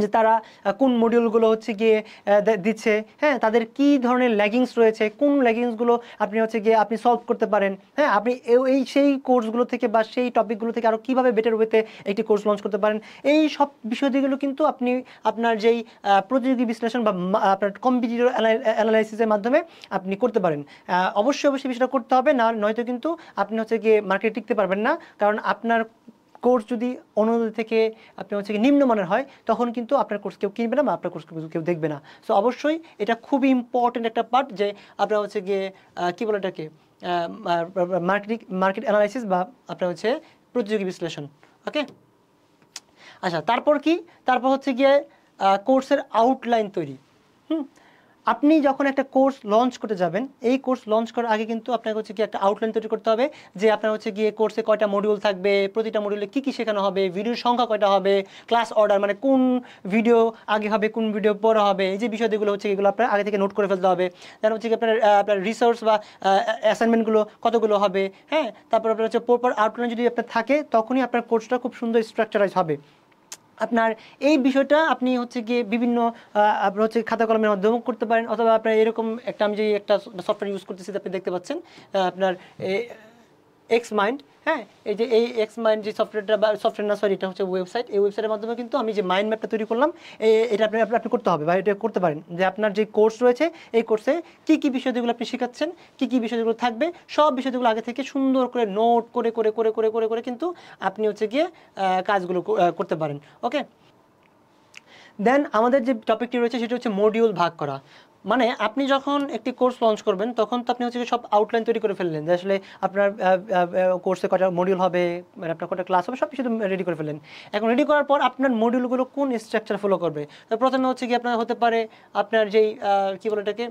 Speaker 1: যে তারা কোন মডিউলগুলো হচ্ছে গিয়ে দিচ্ছে, হ্যাঁ, তাদের কি ধরনের ল্যাগিংস রয়েছে, কোন ল্যাগিংসগুলো আপনি হচ্ছে গিয়ে আপনি সলভ করতে পারেন, হ্যাঁ, আপনি সেই কোর্সগুলো থেকে বা সেই টপিকগুলো থেকে আরও কীভাবে বেটার ওয়েতে একটি কোর্স লঞ্চ করতে পারেন। এই সব বিষয়গুলো কিন্তু আপনি আপনার যেই প্রতিযোগী বিশ্লেষণ বা আপনার কম্পিটিটর অ্যানালাইসিসের মাধ্যমে আপনি করতে পারেন। অবশ্যই বিষয়টা করতে হবে, না নয়তো কিন্তু আপনি হচ্ছে গিয়ে মার্কেটে টিকতে পারবেন না। কারণ আপনার কোর্স যদি অন্যদের থেকে আপনি হচ্ছে নিম্নমানের হয়, তখন কিন্তু আপনার কোর্স কেউ কিনবে না বা আপনার কোর্স কেউ দেখবে না। সো অবশ্যই এটা খুবই ইম্পর্টেন্ট একটা পার্ট যে আপনার হচ্ছে গিয়ে কী বলে এটাকে মার্কেট অ্যানালাইসিস বা আপনার হচ্ছে প্রতিযোগী বিশ্লেষণ। ওকে, আচ্ছা, তারপর হচ্ছে গিয়ে কোর্সের আউটলাইন তৈরি। আপনি যখন একটা কোর্স লঞ্চ করতে যাবেন, এই কোর্স লঞ্চ করার আগে কিন্তু আপনাকে হচ্ছে গিয়ে একটা আউটলাইন তৈরি করতে হবে যে আপনার হচ্ছে গিয়ে কোর্সে কয়টা মডিউল থাকবে, প্রতিটা মডিউলে কী কী শেখানো হবে, ভিডিওর সংখ্যা কয়টা হবে, ক্লাস অর্ডার মানে কোন ভিডিও আগে হবে, কোন ভিডিও পরে হবে, এই যে বিষয়গুলো হচ্ছে এগুলো আপনার আগে থেকে নোট করে ফেলতে হবে। তারপর হচ্ছে আপনার রিসোর্স বা অ্যাসাইনমেন্টগুলো কতগুলো হবে, হ্যাঁ, তারপর আপনার হচ্ছে প্রপার আউটলাইন যদি আপনার থাকে, তখনই আপনার কোর্সটা খুব সুন্দর স্ট্রাকচারাইজ হবে। আপনার এই বিষয়টা আপনি হচ্ছে গিয়ে বিভিন্ন আপনার হচ্ছে খাতা কলমের মাধ্যমেও করতে পারেন, অথবা আপনার এরকম আমি যে একটা সফটওয়্যার ইউজ করতেছি আপনি দেখতে পাচ্ছেন আপনার এক্স মাইন্ড, হ্যাঁ, এই এক্স মাইন্ড যে সফটওয়্যারটা বা সফটওয়্যার না, সরি, এটা হচ্ছে ওয়েবসাইট। এই ওয়েবসাইটের মাধ্যমে কিন্তু আমি যে মাইন্ড ম্যাপটা তৈরি করলাম, এটা আপনি করতে হবে বা এটা করতে পারেন যে আপনার যে কোর্স রয়েছে, এই কোর্সে কী বিষয়গুলো আপনি শেখাচ্ছেন, কী বিষয়গুলো থাকবে, সব বিষয়গুলো আগে থেকে সুন্দর করে নোট করে করে করে করে করে করে কিন্তু আপনি হচ্ছে গিয়ে কাজগুলো করতে পারেন। ওকে, দেন আমাদের যে টপিকটি রয়েছে সেটা হচ্ছে মডিউল ভাগ করা। মানে আপনি যখন একটি কোর্স লঞ্চ করবেন, তখন তো আপনি হচ্ছে সব আউটলাইন তৈরি করে ফেললেন যে আসলে আপনার কোর্সে কটা মডিউল হবে, মানে আপনার কটা ক্লাস হবে, সব কিছু রেডি করে ফেললেন। এখন রেডি করার পর আপনার মডিউলগুলো কোন স্ট্রাকচার ফলো করবে, তো প্রথমে হচ্ছে কি আপনার হতে পারে আপনার যেই কী বলে এটাকে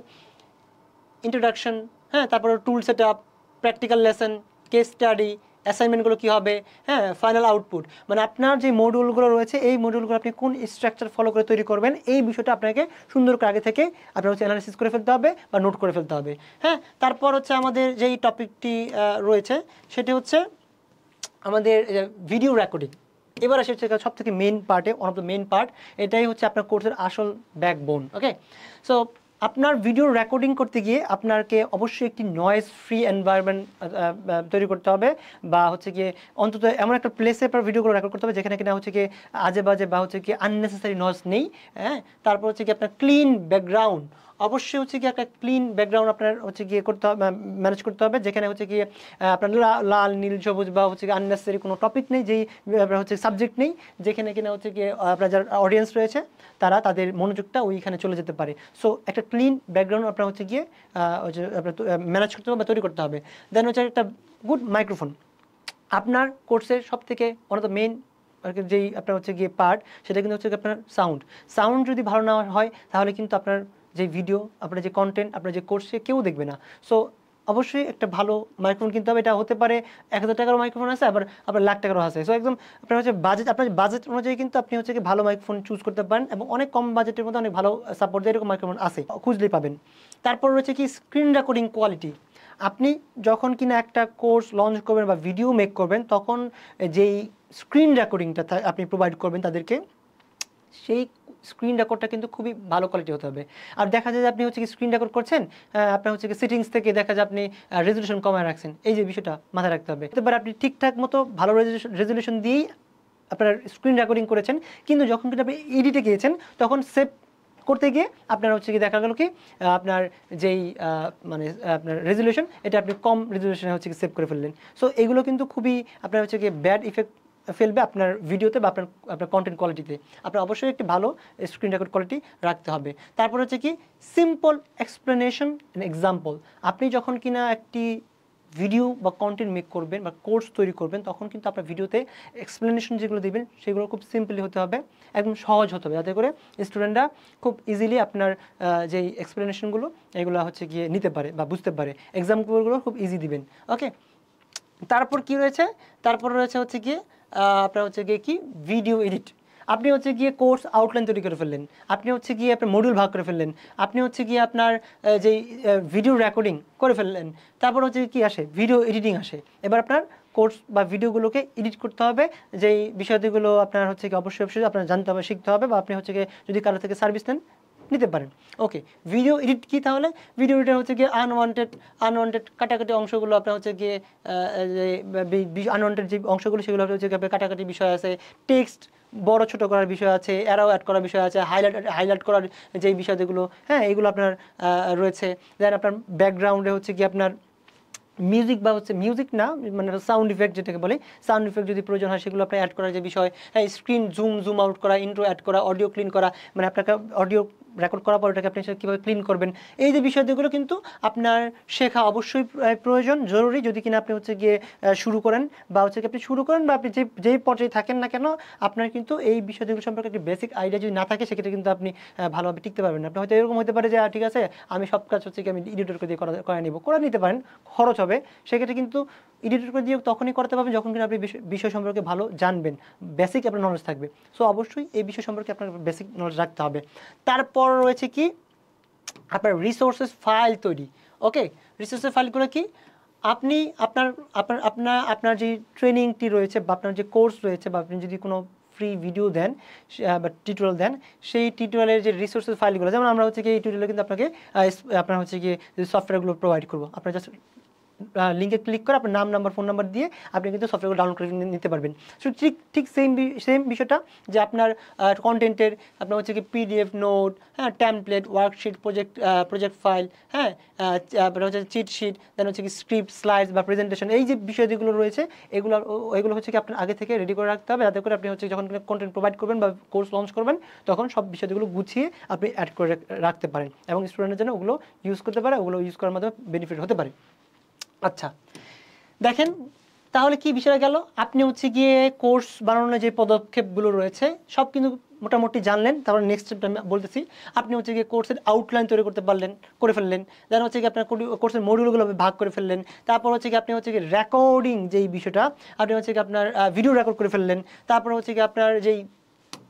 Speaker 1: ইন্ট্রোডাকশন, হ্যাঁ, তারপরে tool set up, practical lesson, case study, অ্যাসাইনমেন্টগুলো কী হবে, হ্যাঁ, ফাইনাল আউটপুট। মানে আপনার যে মডিউলগুলো রয়েছে, এই মডিউলগুলো আপনি কোন স্ট্রাকচার ফলো করে তৈরি করবেন, এই বিষয়টা আপনাকে সুন্দর করে আগে থেকে আপনার হচ্ছে অ্যানালিসিস করে ফেলতে হবে বা নোট করে ফেলতে হবে, হ্যাঁ। তারপর হচ্ছে আমাদের যেই টপিকটি রয়েছে সেটি হচ্ছে আমাদের ভিডিও রেকর্ডিং। এবার আসে হচ্ছে সব থেকে মেন পার্টে, one of the main part, এটাই হচ্ছে আপনার কোর্সের আসল ব্যাকবোন। ওকে, সো আপনার ভিডিও রেকর্ডিং করতে গিয়ে আপনাকে অবশ্যই একটি নয়েজ ফ্রি এনভায়রনমেন্ট তৈরি করতে হবে, বা হচ্ছে গিয়ে অন্তত এমন একটা প্লেসে আপনার ভিডিওগুলো রেকর্ড করতে হবে যেখানে কিনা হচ্ছে গিয়ে আজে বাজে বা হচ্ছে গিয়ে আননেসেসারি নয়েজ নেই, হ্যাঁ। তারপর হচ্ছে গিয়ে আপনার ক্লিন ব্যাকগ্রাউন্ড, অবশ্যই হচ্ছে গিয়ে একটা ক্লিন ব্যাকগ্রাউন্ড আপনার হচ্ছে গিয়ে করতে হবে, ম্যানেজ করতে হবে, যেখানে হচ্ছে গিয়ে আপনার লাল নীল সবুজ বা হচ্ছে গিয়ে আননেসেসারি কোনো টপিক নেই, যেই আপনার হচ্ছে সাবজেক্ট নেই, যেখানে কিনা হচ্ছে গিয়ে আপনার যারা অডিয়েন্স রয়েছে তারা তাদের মনোযোগটা ওইখানে চলে যেতে পারে। সো একটা ক্লিন ব্যাকগ্রাউন্ড আপনার হচ্ছে গিয়ে আপনার ম্যানেজ করতে হবে বা তৈরি করতে হবে। দেন হচ্ছে একটা গুড মাইক্রোফোন। আপনার কোর্সের সব থেকে ওয়ান অফ দ্য মেইন যেই আপনার হচ্ছে গিয়ে পার্ট, সেটা কিন্তু হচ্ছে আপনার সাউন্ড যদি ভালো না হয়, তাহলে কিন্তু আপনার যে ভিডিও, আপনার যে কন্টেন্ট, আপনার যে কোর্সে কেউ দেখবে না। সো অবশ্যই একটা ভালো মাইক্রোফোন কিনতে হবে। এটা হতে পারে 1000 টাকারও মাইক্রোফোন আছে, আবার আপনার লাখ টাকারও আছে। সো একদম আপনার হচ্ছে আপনার বাজেট অনুযায়ী কিন্তু আপনি হচ্ছে কি ভালো মাইক্রোফোন চুজ করতে পারেন, এবং অনেক কম বাজেটের মধ্যে অনেক ভালো সাপোর্ট দেয় এরকম মাইক্রোফোন আছে, খুঁজলেই পাবেন। তারপর রয়েছে কি স্ক্রিন রেকর্ডিং কোয়ালিটি। আপনি যখন কিনা একটা কোর্স লঞ্চ করবেন বা ভিডিও মেক করবেন, তখন যেই স্ক্রিন রেকর্ডিংটা আপনি প্রোভাইড করবেন তাদেরকে, সেই স্ক্রিন রেকর্ডটা কিন্তু খুবই ভালো কোয়ালিটি হতে হবে। আর দেখা যায় যে আপনি হচ্ছে কি স্ক্রিন রেকর্ড করছেন, আপনার হচ্ছে কি সেটিংস থেকে দেখা যায় আপনি রেজলিউশন কমায় রাখছেন, এই যে বিষয়টা মাথায় রাখতে হবে। এবার আপনি ঠিকঠাক মতো ভালো রেজলিউশন দিয়েই আপনার স্ক্রিন রেকর্ডিং করেছেন, কিন্তু যখন কিন্তু আপনি এডিটে গিয়েছেন তখন সেভ করতে গিয়ে আপনার হচ্ছে কি দেখা গেল কি আপনার যেই মানে আপনার রেজলিউশন, এটা আপনি কম রেজলিউশনে হচ্ছে কি সেভ করে ফেললেন। সো এগুলো কিন্তু খুবই আপনার হচ্ছে কি ব্যাড ইফেক্ট ফেলবে আপনার ভিডিওতে বা আপনার কন্টেন্ট কোয়ালিটিতে। আপনার অবশ্যই একটি ভালো স্ক্রিন রেকর্ড কোয়ালিটি রাখতে হবে। তারপর হচ্ছে কি সিম্পল এক্সপ্লেনেশন অ্যান্ড এক্সাম্পল। আপনি যখন কিনা একটি ভিডিও বা কন্টেন্ট মেক করবেন বা কোর্স তৈরি করবেন, তখন কিন্তু আপনার ভিডিওতে এক্সপ্লেনেশন যেগুলো দিবেন সেগুলো খুব সিম্পলি হতে হবে, একদম সহজ হতে হবে, যাতে করে স্টুডেন্টরা খুব ইজিলি আপনার যেই এক্সপ্লেনেশনগুলো এগুলো হচ্ছে গিয়ে নিতে পারে বা বুঝতে পারে। এক্সাম্পলগুলো খুব ইজি দিবেন। ওকে, তারপর কি রয়েছে? তারপর রয়েছে হচ্ছে গিয়ে আপনার হচ্ছে গিয়ে কি ভিডিও এডিট। আপনি হচ্ছে গিয়ে কোর্স আউটলাইন তৈরি করে ফেললেন, আপনি হচ্ছে গিয়ে আপনার মডিউল ভাগ করে ফেললেন, আপনি হচ্ছে গিয়ে আপনার যেই ভিডিও রেকর্ডিং করে ফেললেন, তারপর হচ্ছে কি আসে ভিডিও এডিটিং আসে। এবার আপনার কোর্স বা ভিডিওগুলোকে এডিট করতে হবে, যেই বিষয়গুলো আপনার হচ্ছে কি অবশ্যই আপনার জানতে হবে, শিখতে হবে, বা আপনি হচ্ছে গিয়ে যদি কারো থেকে সার্ভিস নেন নিতে পারেন। ওকে, ভিডিও এডিট কি তাহলে? ভিডিও এডিট হচ্ছে গিয়ে আনওয়ান্টেড কাটাকাটি অংশগুলো আপনার হচ্ছে গিয়ে আনওয়ান্টেড যে অংশগুলো সেগুলো হচ্ছে গিয়ে কাটাকাটি বিষয় আছে, টেক্সট বড় ছোট করার বিষয় আছে, অ্যারো অ্যাড করার বিষয় আছে, হাইলাইট করার যেই বিষয়গুলো, হ্যাঁ এগুলো আপনার রয়েছে। দেন আপনার ব্যাকগ্রাউন্ডে হচ্ছে গিয়ে আপনার মিউজিক বা হচ্ছে মিউজিক না মানে সাউন্ড ইফেক্ট যেটাকে বলে, সাউন্ড ইফেক্ট যদি প্রয়োজন হয় সেগুলো আপনি অ্যাড করার যে বিষয়, হ্যাঁ স্ক্রিন জুম আউট করা, ইন্ট্রো অ্যাড করা, অডিও ক্লিন করা, মানে আপনাকে অডিও রেকর্ড করার পর ওটাকে আপনি কীভাবে ক্লিন করবেন, এই যে বিষয়গুলো কিন্তু আপনার শেখা অবশ্যই প্রয়োজন, জরুরি। যদি কিনা আপনি হচ্ছে গিয়ে শুরু করেন বা হচ্ছে আপনি শুরু করেন বা আপনি যেই পর্যায়ে থাকেন না কেন, আপনার কিন্তু এই বিষয়গুলো সম্পর্কে একটি বেসিক আইডিয়া যদি না থাকে, সেক্ষেত্রে কিন্তু আপনি ভালোভাবে টিকতে পারবেন না। আপনি হয়তো এরকম হতে পারে যে ঠিক আছে আমি সব কাজ হচ্ছে কি আমি এডিটরকে দিয়ে করে নিতে পারেন, খরচ হবে, সেক্ষেত্রে কিন্তু এডিটরকে দিয়ে তখনই করতে পারবেন যখন কিনা আপনি বিষয় সম্পর্কে ভালো জানবেন, বেসিক আপনার নলেজ থাকবে। সো অবশ্যই এই বিষয় সম্পর্কে আপনার বেসিক নলেজ রাখতে হবে। তারপর রয়েছে কি আপনার রিসোর্সেস ফাইল তৈরি। ওকে, রিসোর্সেস ফাইলগুলো কি? আপনি আপনার আপনার আপনার আপনার যে ট্রেনিংটি রয়েছে বা আপনার যে কোর্স রয়েছে, বা আপনি যদি কোনো ফ্রি ভিডিও দেন বা টিউটোরিয়াল দেন, সেই টিউটোরিয়ালের যে রিসোর্সেস ফাইলগুলো, যেমন আমরা হচ্ছে কি এই টিউটোরিয়ালে কিন্তু আপনাকে আপনার হচ্ছে গিয়ে সফটওয়্যারগুলো প্রোভাইড করবো, আপনার জাস্ট লিঙ্কে ক্লিক করে আপনার নাম নাম্বার ফোন নাম্বার দিয়ে আপনি কিন্তু সফটওয়্যারগুলো ডাউনলোড করে নিতে পারবেন। সো ঠিক সেম বিষয়টা যে আপনার কন্টেন্টের আপনার হচ্ছে কি পিডিএফ নোট, হ্যাঁ টেমপ্লেট, ওয়ার্কশিট, প্রজেক্ট ফাইল, হ্যাঁ আপনার হচ্ছে চিট শিট, দেন হচ্ছে কি স্ক্রিপ্ট, স্লাইডস বা প্রেজেন্টেশন, এই যে বিষয়গুলো রয়েছে এগুলো হচ্ছে কি আপনার আগে থেকে রেডি করে রাখতে হবে, যাতে করে আপনি হচ্ছে যখন কন্টেন্ট প্রোভাইড করবেন বা কোর্স লঞ্চ করবেন তখন সব বিষয়গুলো গুছিয়ে আপনি অ্যাড করে রাখতে পারেন, এবং স্টুডেন্টের জন্য ওগুলো ইউজ করতে পারে, ওগুলো ইউজ করার মাধ্যমে বেনিফিট হতে পারে। আচ্ছা, দেখেন তাহলে কি বিষয় গেল, আপনি হচ্ছে গিয়ে কোর্স বানানোর যে পদক্ষেপগুলো রয়েছে সব কিন্তু মোটামুটি জানলেন। তারপর নেক্সট স্টেপটা আমি বলতেছি, আপনি হচ্ছে গিয়ে কোর্সের আউটলাইন তৈরি করে ফেললেন, দেন হচ্ছে গিয়ে আপনার কোর্সের মডিউলগুলো ভাগ করে ফেললেন, তারপর হচ্ছে গিয়ে আপনি হচ্ছে গিয়ে রেকর্ডিং যেই বিষয়টা আপনি হচ্ছে গিয়ে আপনার ভিডিও রেকর্ড করে ফেললেন, তারপর হচ্ছে গিয়ে আপনার যেই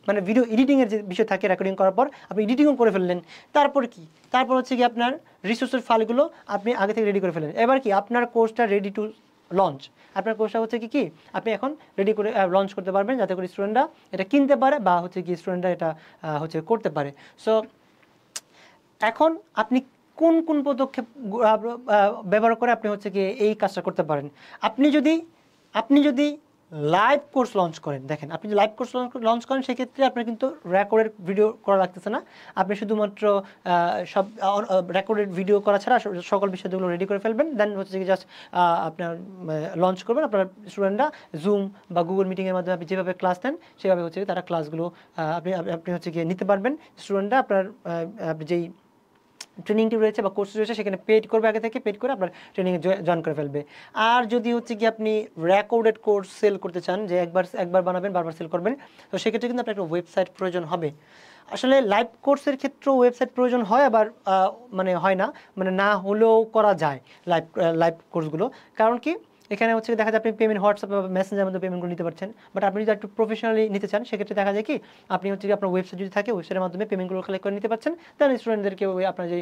Speaker 1: মানে ভিডিও এডিটিংয়ের যে বিষয় থাকে রেকর্ডিং করার পর আপনি এডিটিংও করে ফেললেন, তারপর কি তারপর হচ্ছে কি আপনার রিসোর্সের ফাইলগুলো আপনি আগে থেকে রেডি করে ফেলেন। এবার কি আপনার কোর্সটা রেডি টু লঞ্চ, আপনার কোর্সটা হচ্ছে কি আপনি এখন রেডি করে লঞ্চ করতে পারবেন, যাতে করে স্টুডেন্টরা এটা কিনতে পারে বা হচ্ছে কি স্টুডেন্টরা এটা হচ্ছে করতে পারে। সো এখন আপনি কোন কোন পদক্ষেপ ব্যবহার করে আপনি হচ্ছে কি এই কাজটা করতে পারেন। আপনি যদি লাইভ কোর্স লঞ্চ করেন, দেখেন আপনি যদি লাইভ কোর্স লঞ্চ করেন সেক্ষেত্রে আপনার কিন্তু রেকর্ডেড ভিডিও করা লাগতেছে না, আপনি শুধুমাত্র সব রেকর্ডেড ভিডিও করা ছাড়া সকল বিষয়গুলো রেডি করে ফেলবেন, দেন হচ্ছে কি জাস্ট আপনার লঞ্চ করবেন। আপনার স্টুডেন্টরা জুম বা গুগল মিটিংয়ের মাধ্যমে আপনি যেভাবে ক্লাস নেন সেভাবে হচ্ছে তারা ক্লাসগুলো আপনি হচ্ছে গিয়ে নিতে পারবেন। স্টুডেন্টরা আপনার যেই ট্রেনিংটি রয়েছে বা কোর্স রয়েছে সেখানে পেড করবে, আগে থেকে পেড করে আপনার ট্রেনিংয়ে জয়েন করে ফেলবে। আর যদি হচ্ছে কি আপনি রেকর্ডেড কোর্স সেল করতে চান, যে একবার বানাবেন বারবার সেল করবেন, তো সেক্ষেত্রে কিন্তু আপনার একটা ওয়েবসাইট প্রয়োজন হবে। আসলে লাইভ কোর্সের ক্ষেত্রেও ওয়েবসাইট প্রয়োজন হয়, আবার মানে হয় না, মানে না হলেও করা যায় লাইভ লাইভ কোর্সগুলো। কারণ কি এখানে হচ্ছে দেখা যায় আপনি পেমেন্ট হোয়াটসঅ্যাপ বা মেসেঞ্জারের মধ্যে পেমেন্টগুলো নিতে পারছেন, বাট আপনি যদি একটু প্রফেশনালি নিতে চান সেক্ষেত্রে দেখা যায় কি আপনি হচ্ছে কি আপনার ওয়েবসাইট যদি থাকে ওয়েবসাইটের মাধ্যমে পেমেন্টগুলো কালেক্ট করে নিতে পারছেন, দেন স্টুডেন্টদেরকে ওই আপনার যে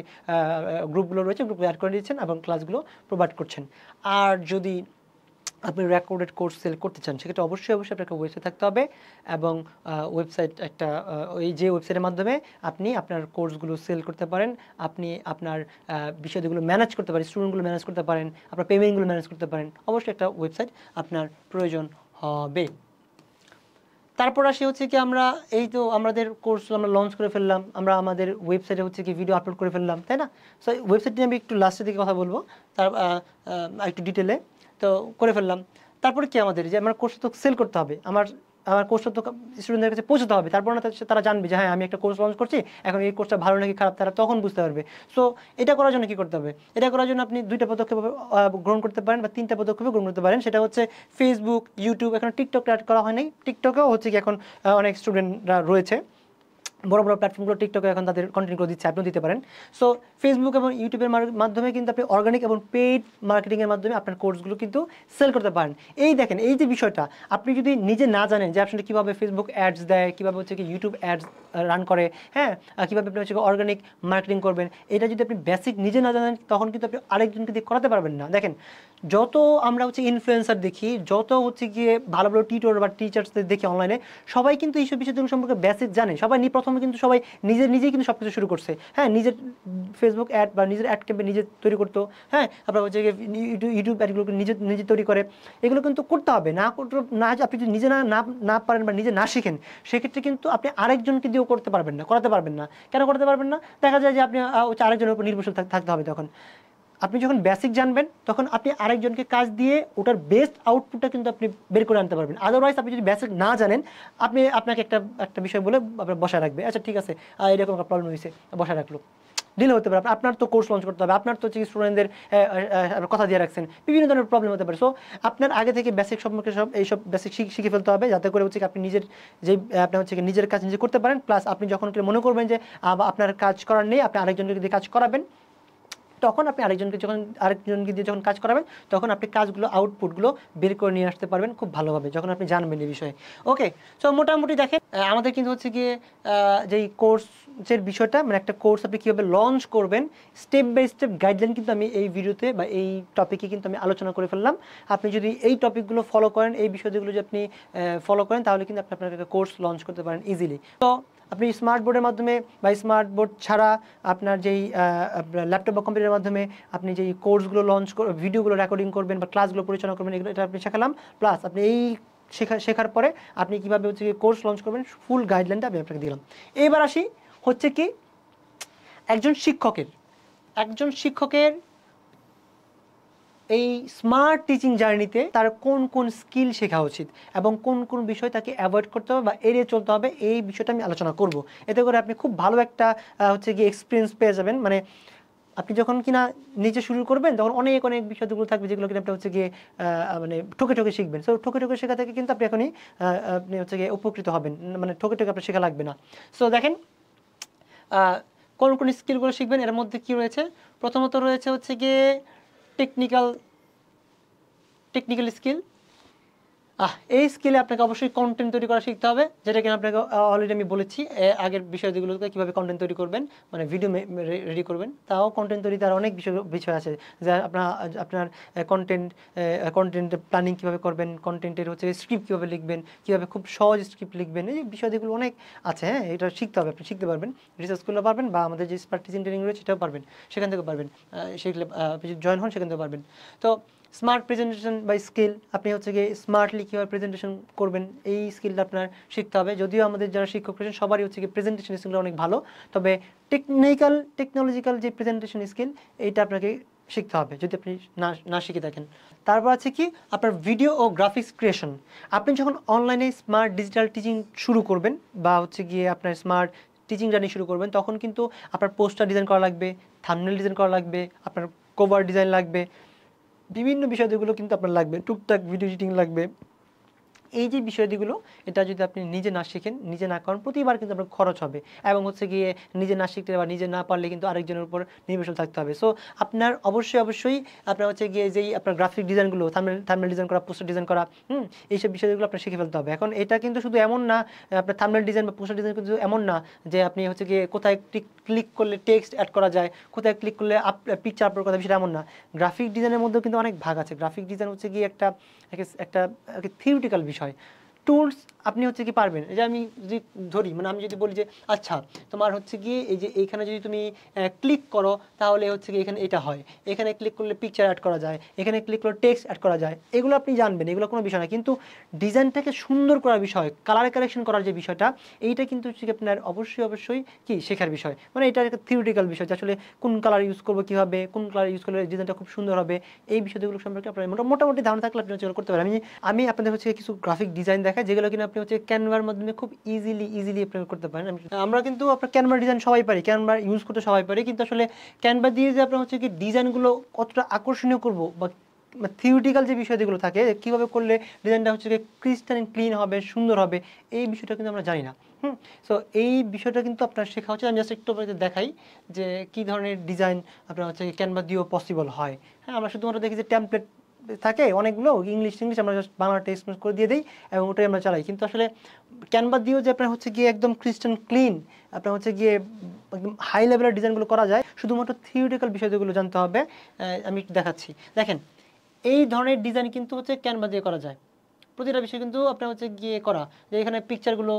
Speaker 1: গ্রুপগুলো রয়েছে গ্রুপে অ্যাড করে দিচ্ছেন এবং ক্লাসগুলো প্রোভাইড করছেন। আর যদি আপনি রেকর্ডেড কোর্স সেল করতে চান সেক্ষেত্রে অবশ্যই আপনাকে ওয়েবসাইট থাকতে হবে, এবং ওয়েবসাইট একটা ওই যে ওয়েবসাইটের মাধ্যমে আপনি আপনার কোর্সগুলো সেল করতে পারেন, আপনি আপনার বিষয়গুলো ম্যানেজ করতে পারেন, স্টুডেন্টগুলো ম্যানেজ করতে পারেন, আপনার পেমেন্টগুলো ম্যানেজ করতে পারেন, অবশ্যই একটা ওয়েবসাইট আপনার প্রয়োজন হবে। তারপর আসি হচ্ছে কি আমরা এই তো আমাদের কোর্স আমরা লঞ্চ করে ফেললাম, আমরা আমাদের ওয়েবসাইটে হচ্ছে কি ভিডিও আপলোড করে ফেললাম, তাই না? সো ওয়েবসাইট নিয়ে আমি একটু লাস্টের দিকে কথা বলবো, তার একটু ডিটেলে তো করে ফেললাম। তারপরে কি আমাদের যে আমার কোর্সটা তো সেল করতে হবে, আমার কোর্সটা তো স্টুডেন্টদের কাছে পৌঁছতে হবে, তারপর না তারা জানবে যে হ্যাঁ আমি একটা কোর্স লঞ্চ করছি, এখন এই কোর্সটা ভালো নাকি খারাপ তারা তখন বুঝতে পারবে। সো এটা করার জন্য কী করতে হবে? এটা করার জন্য আপনি 2টা পদক্ষেপ গ্রহণ করতে পারেন বা 3টা পদক্ষেপ গ্রহণ করতে পারেন। সেটা হচ্ছে ফেসবুক, ইউটিউব, এখন টিকটকটা অ্যাড করা হয় নাই, টিকটকেও হচ্ছে কি এখন অনেক স্টুডেন্টরা রয়েছে, বড় বড় প্ল্যাটফর্মগুলো টিকটকে এখন তাদের কন্টেন্টগুলো দিচ্ছে, আপনিও দিতে পারেন। সো ফেসবুক এবং ইউটিউবের মাধ্যমে কিন্তু আপনি অর্গানিক এবং পেইড মার্কেটিংয়ের মাধ্যমে আপনার কোর্সগুলো কিন্তু সেল করতে পারেন। এই দেখেন এই যে বিষয়টা আপনি যদি নিজে না জানেন যে আসলে কীভাবে ফেসবুক অ্যাডস দেয়, কীভাবে হচ্ছে কি ইউটিউব অ্যাডস রান করে, হ্যাঁ, কীভাবে আপনি হচ্ছে অর্গানিক মার্কেটিং করবেন, এটা যদি আপনি বেসিক নিজে না জানেন তখন কিন্তু আপনি আরেকজনকে দিয়ে করাতে পারবেন না। দেখেন যত আমরা হচ্ছে ইনফ্লুয়েন্সার দেখি, যত হচ্ছে গিয়ে ভালো ভালো টিউটর বা টিচার্সদের দেখি অনলাইনে, সবাই কিন্তু এইসব বিষয়গুলো সম্পর্কে বেসিক জানে। সবাই প্রথমে কিন্তু সবাই নিজেই কিন্তু সব কিছু শুরু করছে, হ্যাঁ, নিজের ফেসবুক অ্যাড বা নিজের অ্যাড ক্যাম্পে নিজে তৈরি করতো, হ্যাঁ, আপনার হচ্ছে ইউটিউব অ্যাডগুলোকে নিজে তৈরি করে। এগুলো কিন্তু করতে হবে, না আপনি যদি নিজে না পারেন বা নিজে না শিখেন সেক্ষেত্রে কিন্তু আপনি আরেকজনকে দিয়েও করাতে পারবেন না। কেন করতে পারবেন না? দেখা যায় যে আপনি হচ্ছে আরেকজনের উপর নির্ভরশীল থাকতে হবে। তখন আপনি যখন বেসিক জানবেন তখন আপনি আরেকজনকে কাজ দিয়ে ওটার বেস্ট আউটপুটটা কিন্তু আপনি বের করে আনতে পারবেন। আদারওয়াইজ আপনি যদি বেসিক না জানেন, আপনাকে একটা বিষয় বলে আপনার বসায় রাখবে, আচ্ছা ঠিক আছে এরকম একটা প্রবলেম হয়েছে, বসায় রাখলো, ডিলে হতে পারে। আপনার তো কোর্স লঞ্চ করতে হবে, আপনার তো হচ্ছে স্টুডেন্টদের কথা দিয়ে রাখছেন, বিভিন্ন ধরনের প্রবলেম হতে পারে। সো আপনার আগে থেকে বেসিক সম্পর্কে এইসব বেসিক শিখে ফেলতে হবে, যাতে করে হচ্ছে আপনি আপনার হচ্ছে নিজের কাজ নিজে করতে পারেন। প্লাস আপনি যখন মনে করবেন যে আপনার কাজ করার নেই, আপনি আরেকজনকে দিয়ে কাজ করাবেন, তখন আপনি আরেকজনকে দিয়ে যখন কাজ করাবেন তখন আপনি কাজগুলো আউটপুটগুলো বের করে নিয়ে আসতে পারবেন খুব ভালোভাবে, যখন আপনি জানবেন এই বিষয়ে। ওকে, সো মোটামুটি দেখেন আমাদের কিন্তু হচ্ছে গিয়ে যেই কোর্সের বিষয়টা, মানে একটা কোর্স আপনি কীভাবে লঞ্চ করবেন স্টেপ বাই স্টেপ গাইডলাইন কিন্তু আমি এই ভিডিওতে বা এই টপিকে কিন্তু আমি আলোচনা করে ফেললাম। আপনি যদি এই টপিকগুলো ফলো করেন, এই বিষয়গুলো যদি আপনি ফলো করেন, তাহলে কিন্তু আপনি আপনার একটা কোর্স লঞ্চ করতে পারেন ইজিলি। তো আপনি স্মার্ট বোর্ডের মাধ্যমে বা স্মার্ট বোর্ড ছাড়া আপনার যেই ল্যাপটপ বা কম্পিউটারের মাধ্যমে আপনি যেই কোর্সগুলো লঞ্চ ভিডিওগুলো রেকর্ডিং করবেন বা ক্লাসগুলো পরিচালনা করবেন, এটা আপনি শেখালাম। প্লাস আপনি এই শেখার পরে আপনি কীভাবে হচ্ছে কোর্স লঞ্চ করবেন ফুল গাইডলাইনটা আমি আপনাকে দিলাম। এবার আসি হচ্ছে কি একজন শিক্ষকের এই স্মার্ট টিচিং জার্নিতে তার কোন কোন স্কিল শেখা উচিত এবং কোন কোন বিষয় তাকে অ্যাভয়েড করতে হবে বা এড়িয়ে চলতে হবে, এই বিষয়টা আমি আলোচনা করব। এতে করে আপনি খুব ভালো একটা হচ্ছে গিয়ে এক্সপিরিয়েন্স পেয়ে যাবেন। মানে আপনি যখন কিনা নিজে শুরু করবেন তখন অনেক বিষয়গুলো থাকবে যেগুলো কিনা আপনি হচ্ছে গিয়ে মানে ঠকে শিখবেন। সো ঠকে শেখা থেকে কিন্তু আপনি আপনি হচ্ছে গিয়ে উপকৃত হবেন, মানে ঠকে আপনার শেখা লাগবে না। সো দেখেন কোন কোন স্কিলগুলো শিখবেন, এর মধ্যে কি রয়েছে? প্রথমত রয়েছে হচ্ছে গিয়ে টেকনিক্যাল স্কিল। এই স্কিলে আপনাকে অবশ্যই কন্টেন্ট তৈরি করা শিখতে হবে, যেটা কিনা আপনাকে অলরেডি আমি বলেছি আগের বিষয়গুলোতে কীভাবে কন্টেন্ট তৈরি করবেন, মানে ভিডিও রেডি করবেন। তাও কন্টেন্ট তৈরিতে আর অনেক বিষয় আছে, যা আপনার কন্টেন্ট প্ল্যানিং কীভাবে করবেন, কন্টেন্টের হচ্ছে স্ক্রিপ্ট কীভাবে লিখবেন, কীভাবে খুব সহজ স্ক্রিপ্ট লিখবেন, এই বিষয়গুলো অনেক আছে। হ্যাঁ, এটা শিখতে হবে, আপনি শিখতে পারবেন, রিসার্চ করলে পারবেন, বা আমাদের যে স্মার্ট টিচিং ট্রেনিং রয়েছে সেটাও পারবেন, সেখান থেকে পারবেন, শিখলে আপনি যদি জয়েন হন সেখান থেকে পারবেন। তো স্মার্ট প্রেজেন্টেশন বা স্কিল, আপনি হচ্ছে গিয়ে স্মার্টলি কীভাবে প্রেজেন্টেশন করবেন এই স্কিলটা আপনার শিখতে হবে। যদিও আমাদের যারা শিক্ষক রয়েছেন সবারই হচ্ছে গিয়ে প্রেজেন্টেশন স্কিলটা অনেক ভালো, তবে টেকনোলজিক্যাল যে প্রেজেন্টেশন স্কিল এইটা আপনাকে শিখতে হবে যদি আপনি না শিখে থাকেন। তারপর আছে কি আপনার ভিডিও ও গ্রাফিক্স ক্রিয়েশন। আপনি যখন অনলাইনে স্মার্ট ডিজিটাল টিচিং শুরু করবেন বা হচ্ছে গিয়ে আপনার স্মার্ট টিচিং জার্নি শুরু করবেন, তখন কিন্তু আপনার পোস্টার ডিজাইন করা লাগবে, থাম্বনেল ডিজাইন করা লাগবে, আপনার কভার ডিজাইন লাগবে, বিভিন্ন বিষয়গুলো কিন্তু আপনার লাগবে, টুকটাক ভিডিও এডিটিং লাগবে, এই যে বিষয়গুলো এটা যদি আপনি নিজে না শিখেন, নিজে না করেন, প্রতিবার কিন্তু আপনার খরচ হবে এবং হচ্ছে গিয়ে নিজে না শিখতে বা নিজে না পারলে কিন্তু আরেকজনের উপর নির্ভরশীল থাকতে হবে। সো আপনার অবশ্যই আপনার হচ্ছে গিয়ে যেই আপনার গ্রাফিক ডিজাইনগুলো, থাম্বনেল ডিজাইন করা, পোস্টার ডিজাইন করা, এইসব বিষয়গুলো আপনার শিখে ফেলতে হবে। এখন এটা কিন্তু শুধু এমন না, আপনার থাম্বনেল ডিজাইন বা পোস্টার ডিজাইন কিন্তু এমন না যে আপনি হচ্ছে গিয়ে কোথায় ক্লিক করলে টেক্সট অ্যাড করা যায়, কোথায় ক্লিক করলে পিকচার আপলোড করা যায়, বিষয়টা এমন না। গ্রাফিক ডিজাইনের মধ্যেও কিন্তু অনেক ভাগ আছে। গ্রাফিক ডিজাইন হচ্ছে গিয়ে একটা থিওরিটিক্যাল বিষয়। টুলস আপনি হচ্ছে কি পারবেন, এই যে আমি যদি ধরি, মানে আমি যদি বলি যে আচ্ছা তোমার হচ্ছে গিয়ে এই যে এইখানে যদি তুমি ক্লিক করো তাহলে হচ্ছে কি এখানে এটা হয়, এখানে ক্লিক করলে পিকচার অ্যাড করা যায়, এখানে ক্লিক করলে টেক্সট অ্যাড করা যায়, এগুলো আপনি জানবেন, এগুলো কোনো বিষয় না। কিন্তু ডিজাইনটাকে সুন্দর করার বিষয়, কালার কারেকশন করার যে বিষয়টা, এইটা কিন্তু হচ্ছে আপনার অবশ্যই কি শেখার বিষয়। মানে এটা একটা থিওরিটিক্যাল বিষয় যে আসলে কোন কালার ইউজ করবো, কীভাবে কোন কালার ইউজ করলে ডিজাইনটা খুব সুন্দর হবে, এই বিষয়গুলো সম্পর্কে আপনার মোটামুটি ধারণা থাকলে আপনি করতে পারেন। আমি আপনাদের হচ্ছে কিছু গ্রাফিক ডিজাইন দেখাই যেগুলো কিনা আপনি হচ্ছে ক্যানভার মাধ্যমে খুব ইজিলি আপনি করতে পারেন। আমরা কিন্তু আপনার ক্যানভার ডিজাইন সবাই পারি, ক্যানভার ইউজ করতে সবাই পারি, কিন্তু আসলে ক্যানভা দিয়ে যে আপনার হচ্ছে কি ডিজাইনগুলো কতটা আকর্ষণীয় করবো বা থিওরিটিক্যাল যে বিষয়গুলো থাকে, কীভাবে করলে ডিজাইনটা হচ্ছে কি ক্রিস্টাল ক্লিন হবে, সুন্দর হবে, এই বিষয়টা কিন্তু আমরা জানি না। সো এই বিষয়টা কিন্তু আপনার শেখা হচ্ছে। আমি জাস্ট একটু আপনাদের দেখাই যে কী ধরনের ডিজাইন আপনার হচ্ছে ক্যানভা দিয়েও পসিবল হয়। হ্যাঁ, আমরা শুধুমাত্র দেখি যে টেমপ্লেট থাকে অনেকগুলো, ইংলিশ আমরা জাস্ট বাংলা টেক্সট করে দিয়ে দিই এবং ওটাই আমরা চালাই। কিন্তু আসলে ক্যানভা দিয়েও যে আপনার হচ্ছে গিয়ে একদম ক্রিস্টাল ক্লিন আপনার হচ্ছে গিয়ে একদম হাই লেভেলের ডিজাইনগুলো করা যায়, শুধুমাত্র থিওরিটিক্যাল বিষয়গুলো জানতে হবে। আমি একটু দেখাচ্ছি, দেখেন এই ধরনের ডিজাইন কিন্তু হচ্ছে ক্যানভা দিয়ে করা যায়। প্রতিটা বিষয় কিন্তু আপনার হচ্ছে গিয়ে করা, যে এখানে পিকচারগুলো,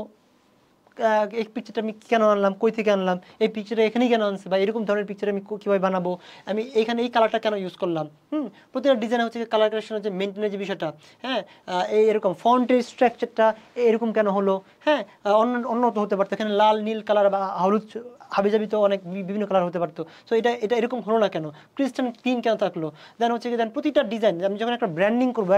Speaker 1: এই পিকচারটা আমি কেন আনলাম, কই থেকে আনলাম, এই পিকচারটা এখানেই কেন আনছে, বা এরকম ধরনের পিকচার আমি কীভাবে বানাবো, আমি এখানে এই কালারটা কেন ইউজ করলাম। প্রতিটা ডিজাইন হচ্ছে কালার কারেকশন হচ্ছে মেনটেনের যে বিষয়টা, হ্যাঁ এরকম ফন্টের স্ট্রাকচারটা এরকম কেন হলো, হ্যাঁ অন্য তো হতে পারতো, এখানে লাল নীল কালার বা হলুদ হাবিজাবি তো অনেক বিভিন্ন কালার হতে পারতো। সো এটা এরকম হলো না কেন, ক্রিস্টাল ক্লিন কেন থাকলো। দেন হচ্ছে গিয়ে প্রতিটা ডিজাইন আমি যখন একটা ব্র্যান্ডিং করবো,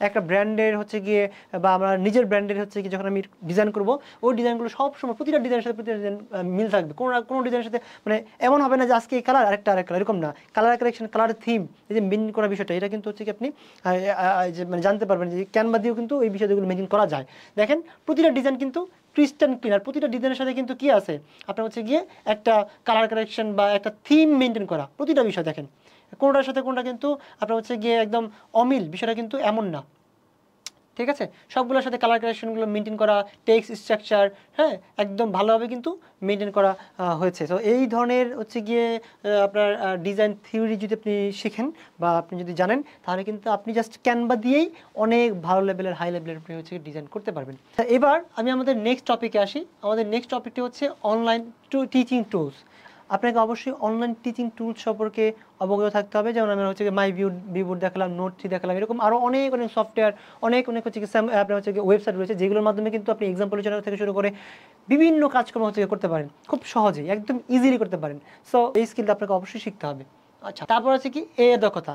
Speaker 1: একটা ব্র্যান্ডের হচ্ছে গিয়ে বা আমরা নিজের ব্র্যান্ডের হচ্ছে গিয়ে যখন আমি ডিজাইন করবো, ওই ডিজাইনগুলো সবসময় প্রতিটা ডিজাইনের সাথে প্রতিটা ডিজাইন মিল থাকবে। কোনো ডিজাইনের সাথে মানে এমন হবে না যে আজকে এই কালার আরেক কালার, এরকম না। কালার কারেকশন, কালার থিম, এই যে মেনটেন করা বিষয়টা, এটা কিন্তু হচ্ছে কি আপনি মানে জানতে পারবেন যে ক্যানভা দিয়েও কিন্তু এই বিষয়গুলো মেনটেন করা যায়। দেখেন প্রতিটা ডিজাইন কিন্তু ক্রিস্টাল ক্লিন, আর প্রতিটা ডিজাইনের সাথে কিন্তু কি আছে আপনার হচ্ছে গিয়ে একটা কালার কারেকশন বা একটা থিম মেনটেন করা। প্রতিটা বিষয় দেখেন কোনোটার সাথে কোনোটা কিন্তু আপনার হচ্ছে গিয়ে একদম অমিল, বিষয়টা কিন্তু এমন না। ঠিক আছে, সবগুলোর সাথে কালার কারেকশনগুলো মেনটেন করা, টেক্সট স্ট্রাকচার, হ্যাঁ একদম ভালোভাবে কিন্তু মেনটেন করা হয়েছে। তো এই ধরনের হচ্ছে গিয়ে আপনার ডিজাইন থিওরি যদি আপনি শিখেন বা আপনি যদি জানেন, তাহলে কিন্তু আপনি জাস্ট ক্যানভা দিয়েই অনেক ভালো লেভেলের, হাই লেভেলের আপনি হচ্ছে ডিজাইন করতে পারবেন। এবার আমি আমাদের নেক্সট টপিকে আসি। আমাদের নেক্সট টপিকটি হচ্ছে অনলাইন টিচিং টুলস। আপনাকে অবশ্যই অনলাইন টিচিং টুলস সম্পর্কে অবগত থাকতে হবে। যেমন আমরা হচ্ছে মাই ভিউবোর্ড দেখালাম, নোট3 দেখালাম, এরকম আরও অনেক সফটওয়্যার, অনেক হচ্ছে আপনার হচ্ছে ওয়েবসাইট রয়েছে, যেগুলোর মাধ্যমে কিন্তু আপনি এক্সাম পরিচালনা থেকে শুরু করে বিভিন্ন কাজকর্ম হচ্ছে করতে পারেন, খুব সহজেই একদম ইজিলি করতে পারেন। সো এই স্কিলটা আপনাকে অবশ্যই শিখতে হবে। আচ্ছা, তারপর আছে কি এআই দক্ষতা।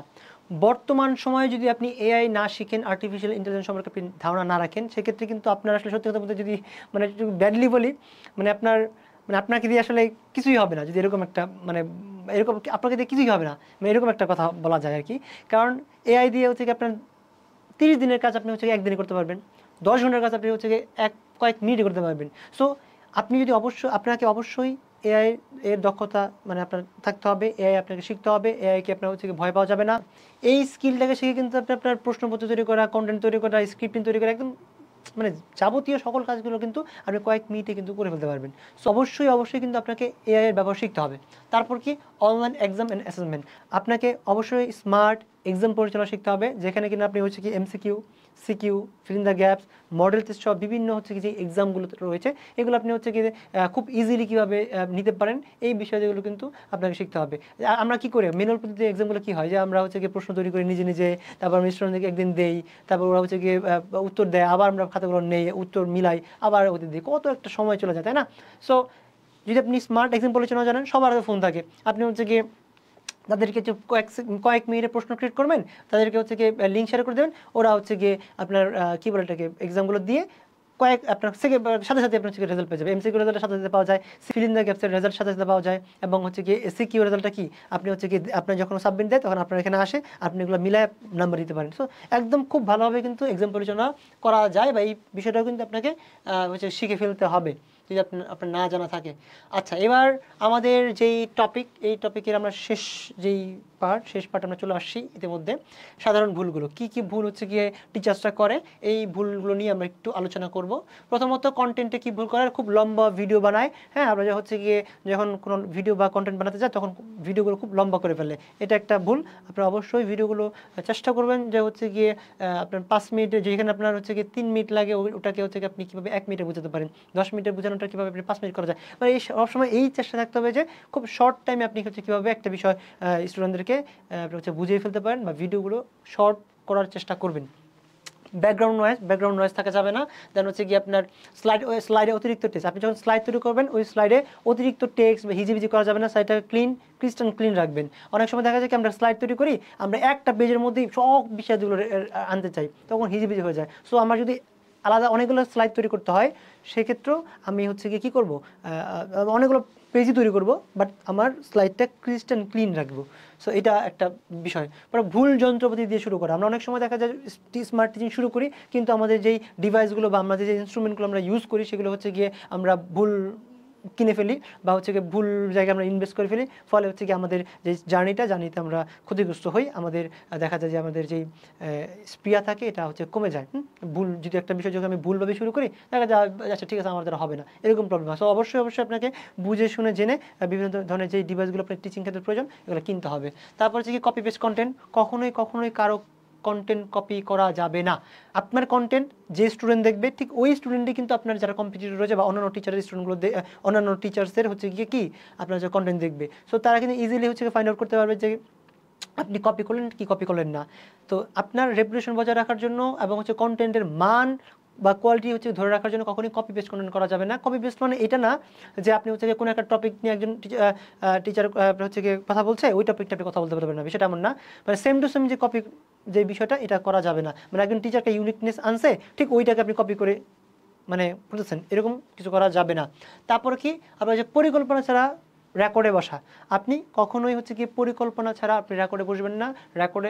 Speaker 1: বর্তমান সময়ে যদি আপনি এআই না শিখেন, আর্টিফিশিয়াল ইন্টেলিজেন্স সম্পর্কে আপনি ধারণা না রাখেন, সেক্ষেত্রে কিন্তু আপনার আসলে সত্যি কথা বলতে যদি মানে ব্যাডলি বলি, মানে আপনাকে দিয়ে আসলে কিছুই হবে না। যদি এরকম একটা এরকম আপনাকে দিয়ে কিছুই হবে না, এরকম একটা কথা বলা যায় আর কি। কারণ এআই দিয়ে হচ্ছে কি আপনার 30 দিনের কাজ আপনি হচ্ছে একদিনে করতে পারবেন, 10 ঘন্টার কাজ আপনি হচ্ছে কয়েক মিনিটে করতে পারবেন। সো আপনি যদি আপনাকে অবশ্যই এআই এর দক্ষতা আপনার থাকতে হবে, এআই আপনাকে শিখতে হবে, এআইকে আপনার হচ্ছে ভয় পাওয়া যাবে না। এই স্কিলটাকে শিখে কিন্তু আপনার প্রশ্নপত্র তৈরি করা, কন্টেন্ট তৈরি করা, স্ক্রিপ্টিং তৈরি করা, একদম যাবতীয় সকল কাজগুলো কিন্তু আপনি কয়েক মিনিটে কিন্তু করে ফেলতে পারবেন। সো অবশ্যই কিন্তু আপনাকে এআই এর ব্যবহার শিখতে হবে। তারপর কি অনলাইন এক্সাম অ্যান্ড অ্যাসেসমেন্ট। আপনাকে অবশ্যই স্মার্ট এক্সাম পরিচালনা শিখতে হবে, যেখানে কিনা আপনি হচ্ছে কি MCQ, CQ, fill in the gaps, model test সহ বিভিন্ন হচ্ছে কি যে এক্সামগুলো রয়েছে, এগুলো আপনি হচ্ছে কি খুব ইজিলি কীভাবে নিতে পারেন, এই বিষয়গুলো কিন্তু আপনাকে শিখতে হবে। আমরা কী করে ম্যানুয়াল পদ্ধতিতে এক্সামগুলো কী হয় যে আমরা হচ্ছে গিয়ে প্রশ্ন তৈরি করি নিজে, তারপর আমি স্টুডেন্টদেরকে একদিন দেই, তারপর ওরা হচ্ছে গিয়ে উত্তর দেয়, আবার আমরা খাতাগুলো নেই, উত্তর মিলাই, আবার ওদের দিই, কত একটা সময় চলে যায়, তাই না? সো যদি আপনি স্মার্ট এক্সাম পরিচালনা জানেন, সবার হাতে ফোন থাকে, আপনি হচ্ছে গিয়ে তাদেরকে কয়েক মিনিটে প্রশ্ন ক্রিয়েট করবেন, তাদেরকে হচ্ছে গিয়ে লিঙ্ক শেয়ার করে দেবেন, ওরা হচ্ছে গিয়ে আপনার কী বলে এটাকে এক্সামগুলো দিয়ে আপনার সাথে সাথে আপনার রেজাল্ট পেয়ে যাবে। এমসিকিউ রেজাল্টের সাথে সাথে পাওয়া যায়, ফিল ইন দ্য গ্যাপসের রেজাল্ট সাথে সাথে পাওয়া যায়, এবং হচ্ছে কি সিকিউ রেজাল্টটা কি আপনি হচ্ছে কি আপনার যখন সাবমিট দেয় তখন আপনার এখানে আসে, আপনি এগুলো মিলায় নাম্বার দিতে পারেন। সো একদম খুব ভালোভাবে কিন্তু এক্সাম পরিচালনা করা যায়, বা এই বিষয়টাও কিন্তু আপনাকে হচ্ছে শিখে ফেলতে হবে যদি আপনার না জানা থাকে। আচ্ছা, এবার আমাদের যেই টপিক, এই টপিকের আমরা শেষ পার্ট আমরা চলে আসছি ইতিমধ্যে। সাধারণ ভুলগুলো, কি কি ভুল হচ্ছে গিয়ে টিচার্সরা করে, এই ভুলগুলো নিয়ে আমরা একটু আলোচনা করব। প্রথমত কন্টেন্টে কি ভুল করে, খুব লম্বা ভিডিও বানায়। হ্যাঁ, আমরা হচ্ছে গিয়ে যখন কোনো ভিডিও বা কন্টেন্ট বানাতে যাই তখন ভিডিওগুলো খুব লম্বা করে ফেলে, এটা একটা ভুল। আপনারা অবশ্যই ভিডিওগুলো চেষ্টা করবেন যে হচ্ছে গিয়ে আপনার 5 মিনিটে যেখানে আপনার হচ্ছে গিয়ে 3 মিনিট লাগে, ওটাকে হচ্ছে আপনি কীভাবে 1 মিনিটে বোঝাতে পারেন, 10 মিনিটে বোঝানোটা কীভাবে আপনি 5 মিনিট করা যায়। মানে এই সবসময় এই চেষ্টা থাকতে হবে যে খুব শর্ট টাইমে আপনি হচ্ছে কীভাবে একটা বিষয় স্টুডেন্টদেরকে আপনি হচ্ছে বুঝিয়ে ফেলতে পারেন, বা ভিডিওগুলো শর্ট করার চেষ্টা করবেন। ব্যাকগ্রাউন্ড নয়েজ থাকা যাবে না। দেন হচ্ছে কি আপনার স্লাইডে অতিরিক্ত টেক্সট, আপনি যখন স্লাইড তৈরি করবেন ওই স্লাইডে অতিরিক্ত টেক্সট বা হিজিবিজি করা যাবে না, সাইডটা ক্লিন রাখবেন। অনেক সময় দেখা যায় কি আমরা স্লাইড তৈরি করি, আমরা একটা পেজের মধ্যেই সব বিষয়গুলো আনতে চাই, তখন হিজিবিজি হয়ে যায়। সো আমার যদি আলাদা অনেকগুলো স্লাইড তৈরি করতে হয়, সেক্ষেত্রেও আমি হচ্ছে গিয়ে কী করবো, অনেকগুলো পেজই তৈরি করব, বাট আমার স্লাইডটা ক্লিন রাখবো। সো এটা একটা বিষয়। পরে ভুল যন্ত্রপাতি দিয়ে শুরু করা, আমরা অনেক সময় দেখা যায় স্মার্ট টিচিং শুরু করি, কিন্তু আমাদের যেই ডিভাইসগুলো বা আমাদের যে ইনস্ট্রুমেন্টগুলো আমরা ইউজ করি সেগুলো হচ্ছে গিয়ে আমরা ভুল কিনে ফেলি, বা হচ্ছে গিয়ে ভুল জায়গায় আমরা ইনভেস্ট করে ফেলি। ফলে হচ্ছে কি আমাদের যে জার্নিতে আমরা ক্ষতিগ্রস্ত হই, আমাদের দেখা যায় যে আমাদের যেই স্প্রিয়া থাকে এটা হচ্ছে কমে যায়। ভুল যদি একটা বিষয় যখন আমি ভুলভাবে শুরু করি, দেখা যায় আচ্ছা ঠিক আছে আমার দ্বারা হবে না, এরকম প্রবলেম হয়। সো অবশ্যই আপনাকে বুঝে শুনে জেনে বিভিন্ন ধরনের যেই ডিভাইসগুলো আপনার টিচিং ক্ষেত্রে প্রয়োজন এগুলো কিনতে হবে। তারপর হচ্ছে কি কপি পেস্ট কন্টেন্ট, কখনোই কারো কন্টেন্ট কপি করা যাবে না। আপনার কন্টেন্ট যে স্টুডেন্ট দেখবে ঠিক ওই স্টুডেন্টই কিন্তু আপনার যারা কম্পিটিটর রয়েছে বা অন্যান্য টিচার্সদের হচ্ছে গিয়ে কি আপনার যে কন্টেন্ট দেখবে, সো তারা কিন্তু ইজিলি হচ্ছে ফাইন্ড আউট করতে পারবে যে আপনি কপি করলেন কি কপি করলেন না। তো আপনার রেপুটেশন বজায় রাখার জন্য এবং হচ্ছে কন্টেন্টের মান বা কোয়ালিটি হচ্ছে ধরে রাখার জন্য কখনোই কপি পেস্ট কন্টেন্ট করা যাবে না। কপি পেস্ট মানে এটা না যে আপনি হচ্ছে কোনো একটা টপিক নিয়ে একজন টিচার হচ্ছে গিয়ে কথা বলছে, ওই টপিকটা আপনি কথা বলতে পারবেন না, বিষয়টা এমন না। মানে সেম টু সেম যে কপি যে বিষয়টা এটা করা যাবে না। মানে একজন টিচারকে ইউনিকনেস আনছে, ঠিক ওইটাকে আপনি কপি করে মানে বুঝতেছেন, এরকম কিছু করা যাবে না। তারপর কি আপনার যে পরিকল্পনা ছাড়া রেকর্ডে বসা, আপনি কখনোই হচ্ছে কি পরিকল্পনা ছাড়া আপনি রেকর্ডে বসবেন না। রেকর্ডে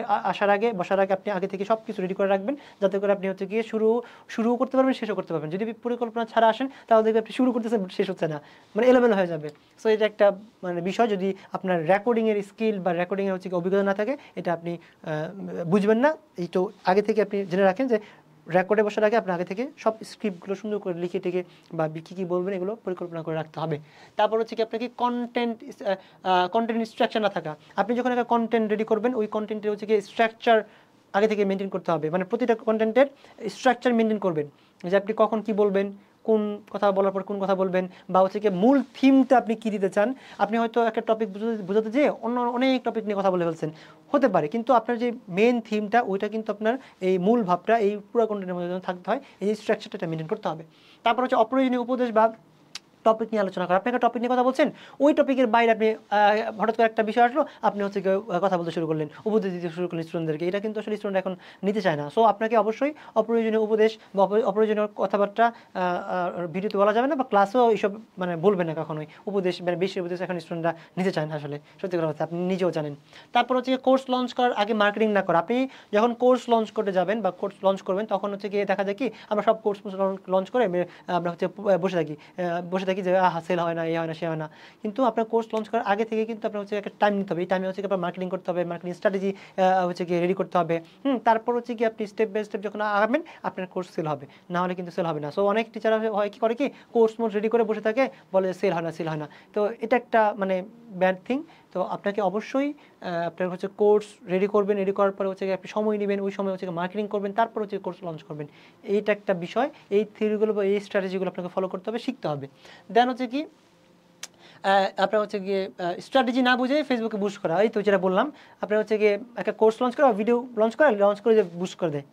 Speaker 1: বসার আগে আপনি আগে থেকে সব কিছু রেডি করে রাখবেন, যাতে করে আপনি হচ্ছে গিয়ে শুরু করতে পারবেন, শেষও করতে পারবেন। যদি পরিকল্পনা ছাড়া আসেন তাহলে দেখবেন আপনি শুরু করতেছেন শেষ হচ্ছে না, মানে এলোমেলো হয়ে যাবে। সো এটা একটা মানে বিষয়, যদি আপনার রেকর্ডিংয়ের স্কিল বা রেকর্ডিংয়ের হচ্ছে অভিজ্ঞতা না থাকে, এটা আপনি বুঝবেন না। এই তো আগে থেকে আপনি জেনে রাখেন যে রেকর্ডে বসার আগে আপনার আগে থেকে সব স্ক্রিপ্টগুলো সুন্দর করে লিখে টেকে বা কী বলবেন এগুলো পরিকল্পনা করে রাখতে হবে। তারপর হচ্ছে কি আপনাকে কন্টেন্ট স্ট্রাকচার না থাকা, আপনি যখন একটা কন্টেন্ট রেডি করবেন ওই কন্টেন্টের হচ্ছে কি স্ট্রাকচার আগে থেকে মেনটেন করতে হবে। মানে প্রতিটা কন্টেন্টের স্ট্রাকচার মেনটেন করবেন, যে আপনি কখন কি বলবেন, কোন কথা বলার পর কোন কথা বলবেন, বা হচ্ছে কি মূল থিমটা আপনি কী দিতে চান। আপনি হয়তো একটা টপিক বোঝাতে যেয়ে অনেক টপিক নিয়ে কথা বলে ফেলছেন, হতে পারে, কিন্তু আপনার যে মেন থিমটা ওইটা কিন্তু আপনার এই মূল ভাবটা এই পুরো কন্টেন্টের মধ্যে থাকতে হয়, এই স্ট্রাকচারটা মেনটেন করতে হবে। তারপর হচ্ছে অপ্রয়োজনীয় উপদেশ বা টপিক নিয়ে আলোচনা করা, আপনি একটা টপিক নিয়ে কথা বলছেন, ওই টপিকের বাইরে আপনি হঠাৎ করে একটা বিষয় আসলো, আপনি হচ্ছে কথা বলতে শুরু করলেন, উপদেশ দিতে শুরু করলেন স্টুডেন্টদেরকে, এটা কিন্তু আসলে স্টুডেন্ট এখন নিতে চায় না। সো আপনাকে অবশ্যই অপ্রয়োজনীয় উপদেশ বা অপ্রয়োজনীয় কথাবার্তা ভিডিওতে বলা যাবে না, বা ক্লাসেও এইসব মানে বলবেন না কখনোই। উপদেশ মানে বেশি উপদেশ এখন স্টুডেন্টরা নিতে চায় না, আসলে সত্যি কথা হচ্ছে, আপনি নিজেও জানেন। তারপর হচ্ছে কোর্স লঞ্চ করার আগে মার্কেটিং না করা, আপনি যখন কোর্স লঞ্চ করতে যাবেন বা কোর্স লঞ্চ করবেন তখন হচ্ছে গিয়ে দেখা যায় কি আমরা সব কোর্স লঞ্চ করে আমরা হচ্ছে বসে থাকি যে সেল হয় না, হয় না, সে হয় না। কিন্তু আপনার কোর্স লঞ্চ করার আগে থেকে কিন্তু আপনার হচ্ছে একটা টাইম নিতে হবে, এই টাইমে হচ্ছে আপনার মার্কেটিং করতে হবে, মার্কেটিং স্ট্র্যাটেজি হচ্ছে গিয়ে রেডি করতে হবে। তারপর হচ্ছে কি আপনি স্টেপ বাই স্টেপ যখন আগাবেন আপনার কোর্স সেল হবে, না হলে কিন্তু সেল হবে না। সো অনেক টিচার হয় কি করে কি কোর্স মোড রেডি করে বসে থাকে, বলে সেল হয় না। তো এটা একটা মানে ব্যাড থিং। তো আপনাকে অবশ্যই আপনার হচ্ছে কোর্স রেডি করবেন, রেডি করার পরে হচ্ছে আপনি সময় নেবেন, ওই সময় হচ্ছে মার্কেটিং করবেন, তারপর হচ্ছে কোর্স লঞ্চ করবেন। এইটা একটা বিষয়, এই থিওরিগুলো বা এই স্ট্র্যাটেজিগুলো আপনাকে ফলো করতে হবে, শিখতে হবে। দেন হচ্ছে কি আপনার হচ্ছে গিয়ে স্ট্র্যাটেজি না বুঝে ফেসবুকে বুস্ট করা, এই তো যেটা বললাম, আপনার হচ্ছে গিয়ে একটা কোর্স লঞ্চ করা, ভিডিও লঞ্চ করে যে বুস্ট করে দেয়,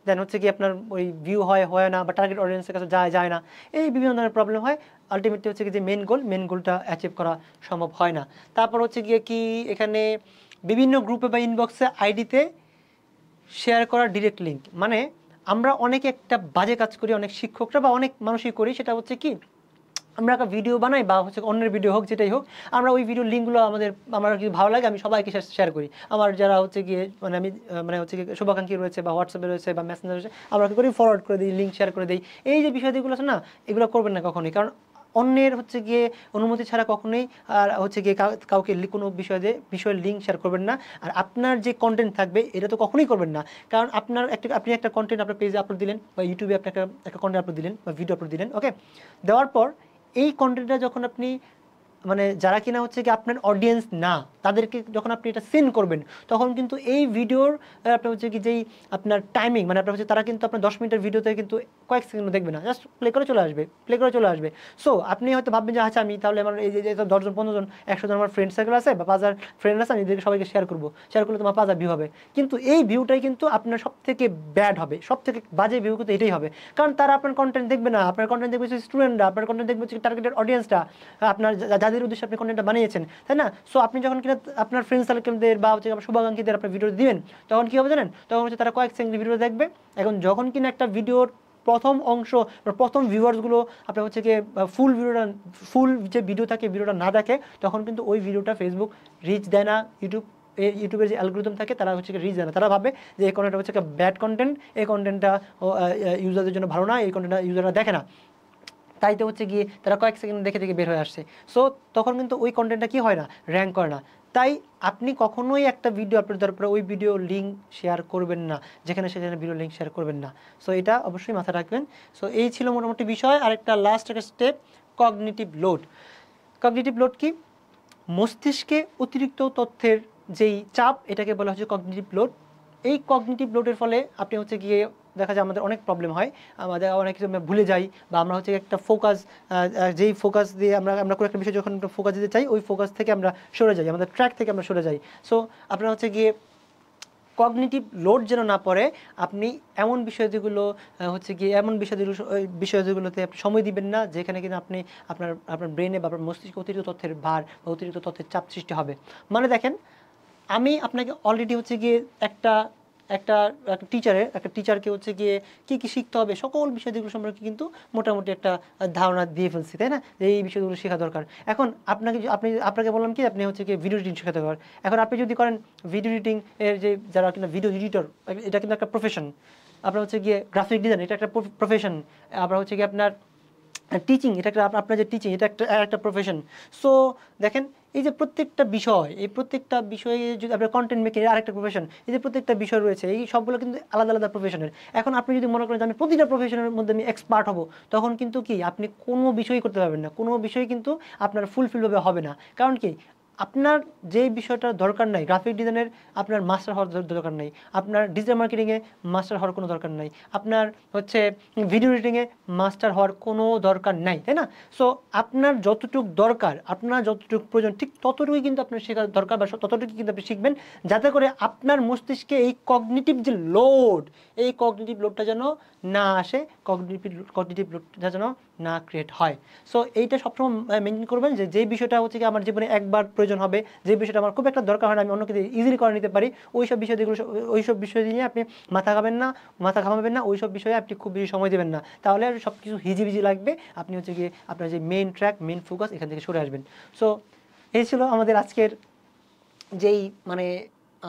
Speaker 1: দেন হচ্ছে কি আপনার ওই ভিউ হয় না, বা টার্গেট অডিয়েন্সের কাছে যায় না, এই বিভিন্ন ধরনের প্রবলেম হয়। আলটিমেটলি হচ্ছে কি যে মেন গোলটা অ্যাচিভ করা সম্ভব হয় না। তারপর হচ্ছে গিয়ে কি এখানে বিভিন্ন গ্রুপে বা ইনবক্সে আইডিতে শেয়ার করা ডিরেক্ট লিঙ্ক, মানে আমরা অনেকে একটা বাজে কাজ করি, অনেক শিক্ষকরা বা অনেক মানুষই করি, সেটা হচ্ছে কি আমরা একটা ভিডিও বানাই বা হচ্ছে অন্যের ভিডিও হোক যেটাই হোক, আমরা ওই ভিডিও লিঙ্কগুলো আমার কিছু ভালো লাগে আমি সবাইকে শেয়ার করি। আমার যারা হচ্ছে গিয়ে মানে আমি মানে হচ্ছে গিয়ে শুভাকাঙ্ক্ষী রয়েছে বা হোয়াটসঅ্যাপে রয়েছে বা মেসেঞ্জার রয়েছে, আমরা কি করি ফরওয়ার্ড করে দিই, লিঙ্ক শেয়ার করে দিই। এই যে বিষয়গুলো আছে না, এগুলো করবেন না কখনোই, কারণ অন্যের হচ্ছে গিয়ে অনুমতি ছাড়া কখনোই আর হচ্ছে গিয়ে কাউকে কোনো বিষয়ের লিঙ্ক শেয়ার করবেন না। আর আপনার যে কন্টেন্ট থাকবে এটা তো কখনোই করবেন না, কারণ আপনি একটা কন্টেন্ট আপনার পেজে আপলোড দিলেন বা ইউটিউবে আপনি একটা কন্টেন্ট আপলোড দিলেন বা ভিডিও আপলোড দিলেন, ওকে, দেওয়ার পর এই কন্টেন্টটা যখন আপনি মানে যারা কিনা হচ্ছে কি আপনার অডিয়েন্স না, তাদেরকে যখন আপনি এটা সেন্ড করবেন, তখন কিন্তু এই ভিডিওর আপনার হচ্ছে কি যেই আপনার টাইমিং মানে আপনার হচ্ছে তারা কিন্তু আপনার 10 মিনিটের ভিডিওতে কিন্তু কয়েক সেকেন্ড দেখবে না, জাস্ট প্লে করে চলে আসবে। সো আপনি হয়তো ভাববেন যে আচ্ছা আমি তাহলে আমার এই যে 10 জন 15 জন 100 জন আমার ফ্রেন্ড সার্কেল আছে বা 5000 ফ্রেন্ড আছে, আমি এদেরকে সবাইকে শেয়ার করলে তোমার 5000 ভিউ হবে, কিন্তু এই ভিউটাই কিন্তু আপনার সব থেকে ব্যাড হবে, সব থেকে বাজে ভিউ কিন্তু এটাই হবে, কারণ তারা আপনার কন্টেন্ট দেখবে না, আপনার কন্টেন্ট দেখবে স্টুডেন্টরা, আপনার কন্টেন্ট দেখবে টার্গেটেড অডিয়েন্সটা, আপনার যাদের উদ্দেশ্যে আপনি কন্টেন্টটা বানিয়েছেন, তাই না? সো আপনি যখন কিনা আপনার ফ্রেন্ড সার্কেলদের বা হচ্ছে আপনার শুভাকাঙ্ক্ষীদের আপনার ভিডিও দিবেন, তখন কী হবে জানেন? তখন হচ্ছে তারা কয়েক সেকেন্ড ভিডিও দেখবে। এখন যখন কিনা একটা ভিডিওর প্রথম অংশ প্রথম ভিউয়ার্সগুলো আপনার হচ্ছে গিয়ে ফুল যে ভিডিও থাকে ভিডিওটা না দেখে, তখন কিন্তু ওই ভিডিওটা ফেসবুক রিচ দেয় না, ইউটিউবের যে অ্যালগরিদম থাকে তারা হচ্ছে রিচ দেয় না, তারা ভাবে যে এই কন্টেন্টটা হচ্ছে ব্যাড কন্টেন্ট, এই কন্টেন্টটা ইউজারদের জন্য ভালো না, এই কন্টেন্টটা ইউজাররা দেখে না, তাই তো হচ্ছে গিয়ে তারা কয়েক সেকেন্ড দেখে বের হয়ে আসছে। সো তখন কিন্তু ওই কন্টেন্টটা কি হয় না, র্যাঙ্ক করে না। তাই আপনি কখনোই একটা ভিডিও আপলোড দেওয়ার পরে ওই ভিডিও লিঙ্ক শেয়ার করবেন না, যেখানে সেখানে ভিডিও লিঙ্ক শেয়ার করবেন না। সো এটা অবশ্যই মাথায় রাখবেন। সো এই ছিল মোটামুটি বিষয়। আর একটা লাস্ট একটা step, cognitive load. Cognitive load কি? মস্তিষ্কে অতিরিক্ত তথ্যের যেই চাপ, এটাকে বলা হচ্ছে কগনিটিভ লোড। এই কগনিটিভ লোডের ফলে আপনি হচ্ছে গিয়ে দেখা যায় আমাদের অনেক প্রবলেম হয়, আমাদের অনেক কিছু আমরা ভুলে যাই, বা আমরা হচ্ছে একটা ফোকাস যেই ফোকাস দিয়ে আমরা কোনো একটা বিষয় যখন ফোকাস দিতে চাই, ওই ফোকাস থেকে আমরা সরে যাই, আমাদের ট্র্যাক থেকে আমরা সরে যাই। সো আপনার হচ্ছে গিয়ে কগনিটিভ লোড যেন না পড়ে, আপনি এমন বিষয়গুলোতে আপনি সময় দিবেন না যেখানে কিন্তু আপনার ব্রেনে বা আপনার মস্তিষ্কে অতিরিক্ত তথ্যের ভার বা অতিরিক্ত তথ্যের চাপ সৃষ্টি হবে। মানে দেখেন, আমি আপনাকে অলরেডি হচ্ছে গিয়ে একটা টিচারকে হচ্ছে গিয়ে কী শিখতে হবে সকল বিষয়গুলো সম্পর্কে কিন্তু মোটামুটি একটা ধারণা দিয়ে ফেলছি, তাই না? যে এই বিষয়গুলো শেখা দরকার। এখন আপনাকে বললাম কি আপনি হচ্ছে গিয়ে ভিডিও এডিটিং শেখাতে দরকার। এখন আপনি যদি করেন ভিডিও এডিটিং এর যে যারা কিনা ভিডিও এডিটর, এটা কিন্তু একটা প্রফেশন। আপনার হচ্ছে গিয়ে গ্রাফিক ডিজাইন, এটা একটা প্রফেশন। আপনার হচ্ছে গিয়ে আপনার টিচিং, আপনার যে টিচিং, এটা একটা প্রফেশন। সো দেখেন, এই যে প্রত্যেকটা বিষয়ে যদি আপনার কন্টেন্ট মেকিং আরেকটা প্রফেশন, এই যে প্রত্যেকটা বিষয় রয়েছে, এই সবগুলো কিন্তু আলাদা আলাদা প্রফেশনের। এখন আপনি যদি মনে করেন যে আমি প্রতিটা প্রফেশনের মধ্যে আমি এক্সপার্ট হব, তখন কিন্তু কি আপনি কোনো বিষয়ই করতে পারবেন না, কোনো বিষয় কিন্তু আপনার ফুলফিলভাবে হবে না। কারণ কি, আপনার যেই বিষয়টার দরকার নাই, গ্রাফিক ডিজাইনের আপনার মাস্টার হওয়ার দরকার নাই, আপনার ডিজিটাল মার্কেটিংয়ে মাস্টার হওয়ার কোনো দরকার নাই, আপনার হচ্ছে ভিডিও এডিটিংয়ে মাস্টার হওয়ার কোনো দরকার নাই, তাই না? সো আপনার যতটুকু দরকার, আপনার যতটুকু প্রয়োজন, ঠিক ততটুকুই কিন্তু আপনার শেখার দরকার, বা ততটুকুই কিন্তু আপনি শিখবেন, যাতে করে আপনার মস্তিষ্কে এই কগনিটিভ যে লোড, এই কগনিটিভ লোডটা যেন না আসে, কগনিটিভ লোডটা যেন না ক্রিয়েট হয়। সো এইটা সবসময় মেনটেন করবেন যে যেই বিষয়টা হচ্ছে কি আমার জীবনে একবার প্রয়োজন হবে, যে বিষয়টা আমার খুব একটা দরকার হয় না, আমি অন্য কিছু ইজিলি করে নিতে পারি, ওই সব বিষয় নিয়ে আপনি মাথা ঘামাবেন না, ওই সব বিষয়ে আপনি খুব বেশি সময় দেবেন না, তাহলে আর সব কিছু হিজিবিজি লাগবে, আপনি হচ্ছে গিয়ে আপনার যে মেইন ট্র্যাক, মেইন ফোকাস, এখান থেকে সরে আসবেন। সো এই ছিল আমাদের আজকের